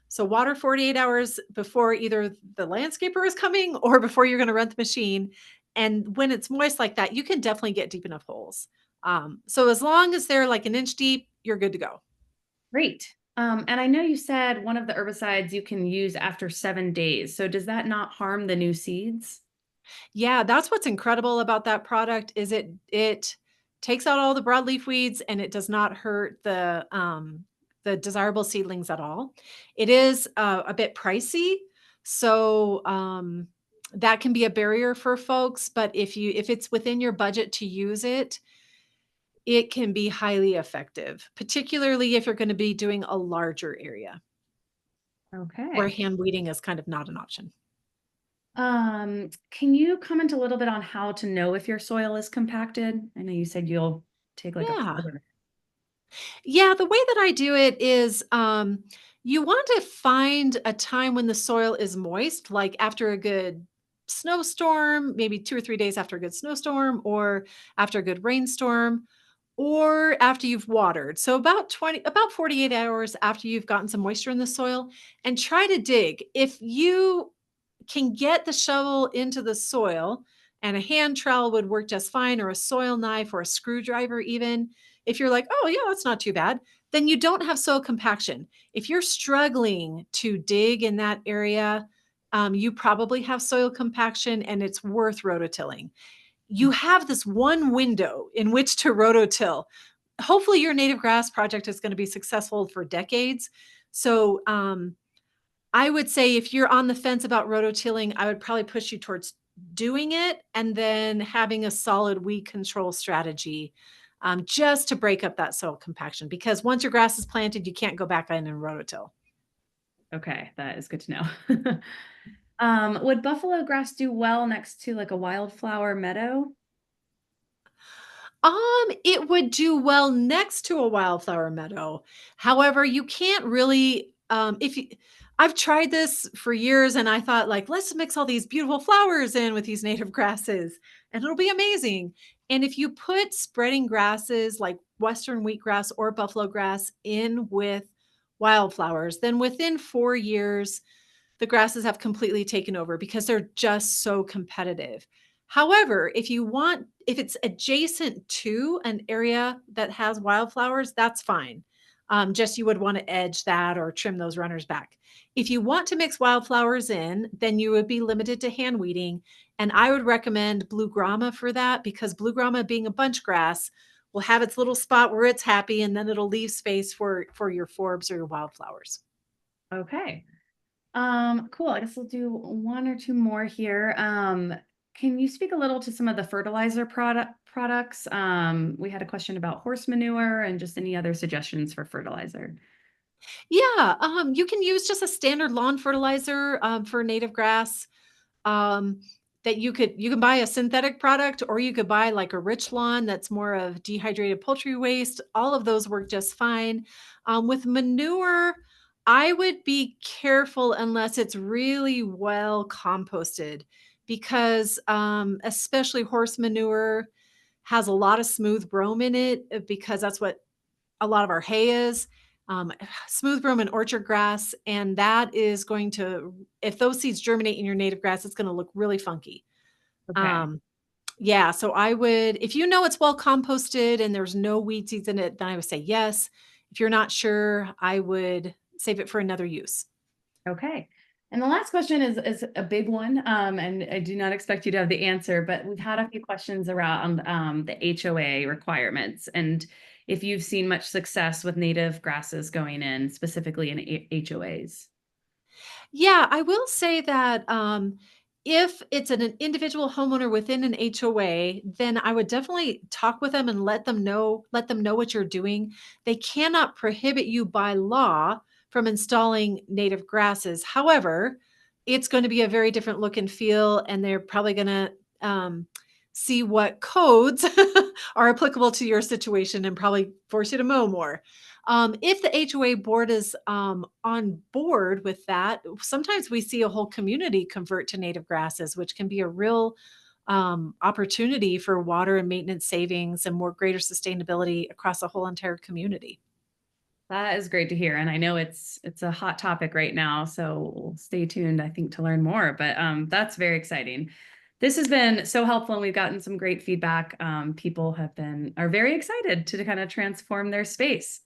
So water 48 hours before either the landscaper is coming or before you're going to rent the machine. And when it's moist like that, you can definitely get deep enough holes. So as long as they're like an inch deep, you're good to go. Great. And I know you said one of the herbicides you can use after 7 days. So does that not harm the new seeds? Yeah, that's what's incredible about that product is it takes out all the broadleaf weeds and it does not hurt the desirable seedlings at all. It is a bit pricey, so that can be a barrier for folks. But if it's within your budget to use it, it can be highly effective, particularly if you're going to be doing a larger area where Okay. hand weeding is kind of not an option. Can you comment a little bit on how to know if your soil is compacted? I know you said you'll take like a Yeah. powder. Yeah, the way that I do it is you want to find a time when the soil is moist, like after a good snowstorm, maybe 2 or 3 days after a good snowstorm, or after a good rainstorm, or after you've watered. So about 48 hours after you've gotten some moisture in the soil, and try to dig. If you can get the shovel into the soil, and a hand trowel would work just fine, or a soil knife or a screwdriver, even. If you're like, oh, yeah, that's not too bad, then you don't have soil compaction. If you're struggling to dig in that area, you probably have soil compaction and it's worth rototilling. You have this one window in which to rototill. Hopefully, your native grass project is going to be successful for decades. So, I would say if you're on the fence about rototilling, I would probably push you towards doing it and then having a solid weed control strategy, just to break up that soil compaction. Because once your grass is planted, you can't go back in and rototill. Okay, that is good to know. Would buffalo grass do well next to like a wildflower meadow? It would do well next to a wildflower meadow. However, you can't really, if you, I've tried this for years and I thought like, let's mix all these beautiful flowers in with these native grasses and it'll be amazing. And if you put spreading grasses like Western wheatgrass or buffalo grass in with wildflowers, then within 4 years, the grasses have completely taken over because they're just so competitive. However, if it's adjacent to an area that has wildflowers, that's fine. Just you would want to edge that or trim those runners back. If you want to mix wildflowers in, then you would be limited to hand weeding. And I would recommend blue grama for that because blue grama, being a bunch grass, will have its little spot where it's happy, and then it'll leave space for your forbs or your wildflowers. Okay. Cool. I guess we'll do one or two more here. Can you speak a little to some of the fertilizer products? We had a question about horse manure and just any other suggestions for fertilizer. Yeah, you can use just a standard lawn fertilizer for native grass. Um, that you can buy a synthetic product, or you could buy like a rich lawn that's more of dehydrated poultry waste. All of those work just fine. With manure, I would be careful unless it's really well composted, because especially horse manure has a lot of smooth brome in it because that's what a lot of our hay is. Smooth brome and orchard grass, and that is going to, if those seeds germinate in your native grass, it's going to look really funky. Okay. Um, yeah, so I would, if you know it's well composted and there's no weed seeds in it, then I would say yes. If you're not sure, I would save it for another use. Okay. And the last question is a big one. And I do not expect you to have the answer, but we've had a few questions around the HOA requirements and if you've seen much success with native grasses going in, specifically in HOAs. Yeah, I will say that if it's an individual homeowner within an HOA, then I would definitely talk with them and let them know what you're doing. They cannot prohibit you by law from installing native grasses. However, it's going to be a very different look and feel, and they're probably going to see what codes are applicable to your situation and probably force you to mow more. If the HOA board is on board with that, sometimes we see a whole community convert to native grasses, which can be a real opportunity for water and maintenance savings and more greater sustainability across the whole entire community. That is great to hear. And I know it's a hot topic right now, so we'll stay tuned, I think, to learn more. But that's very exciting. This has been so helpful and we've gotten some great feedback. People are very excited to kind of transform their space.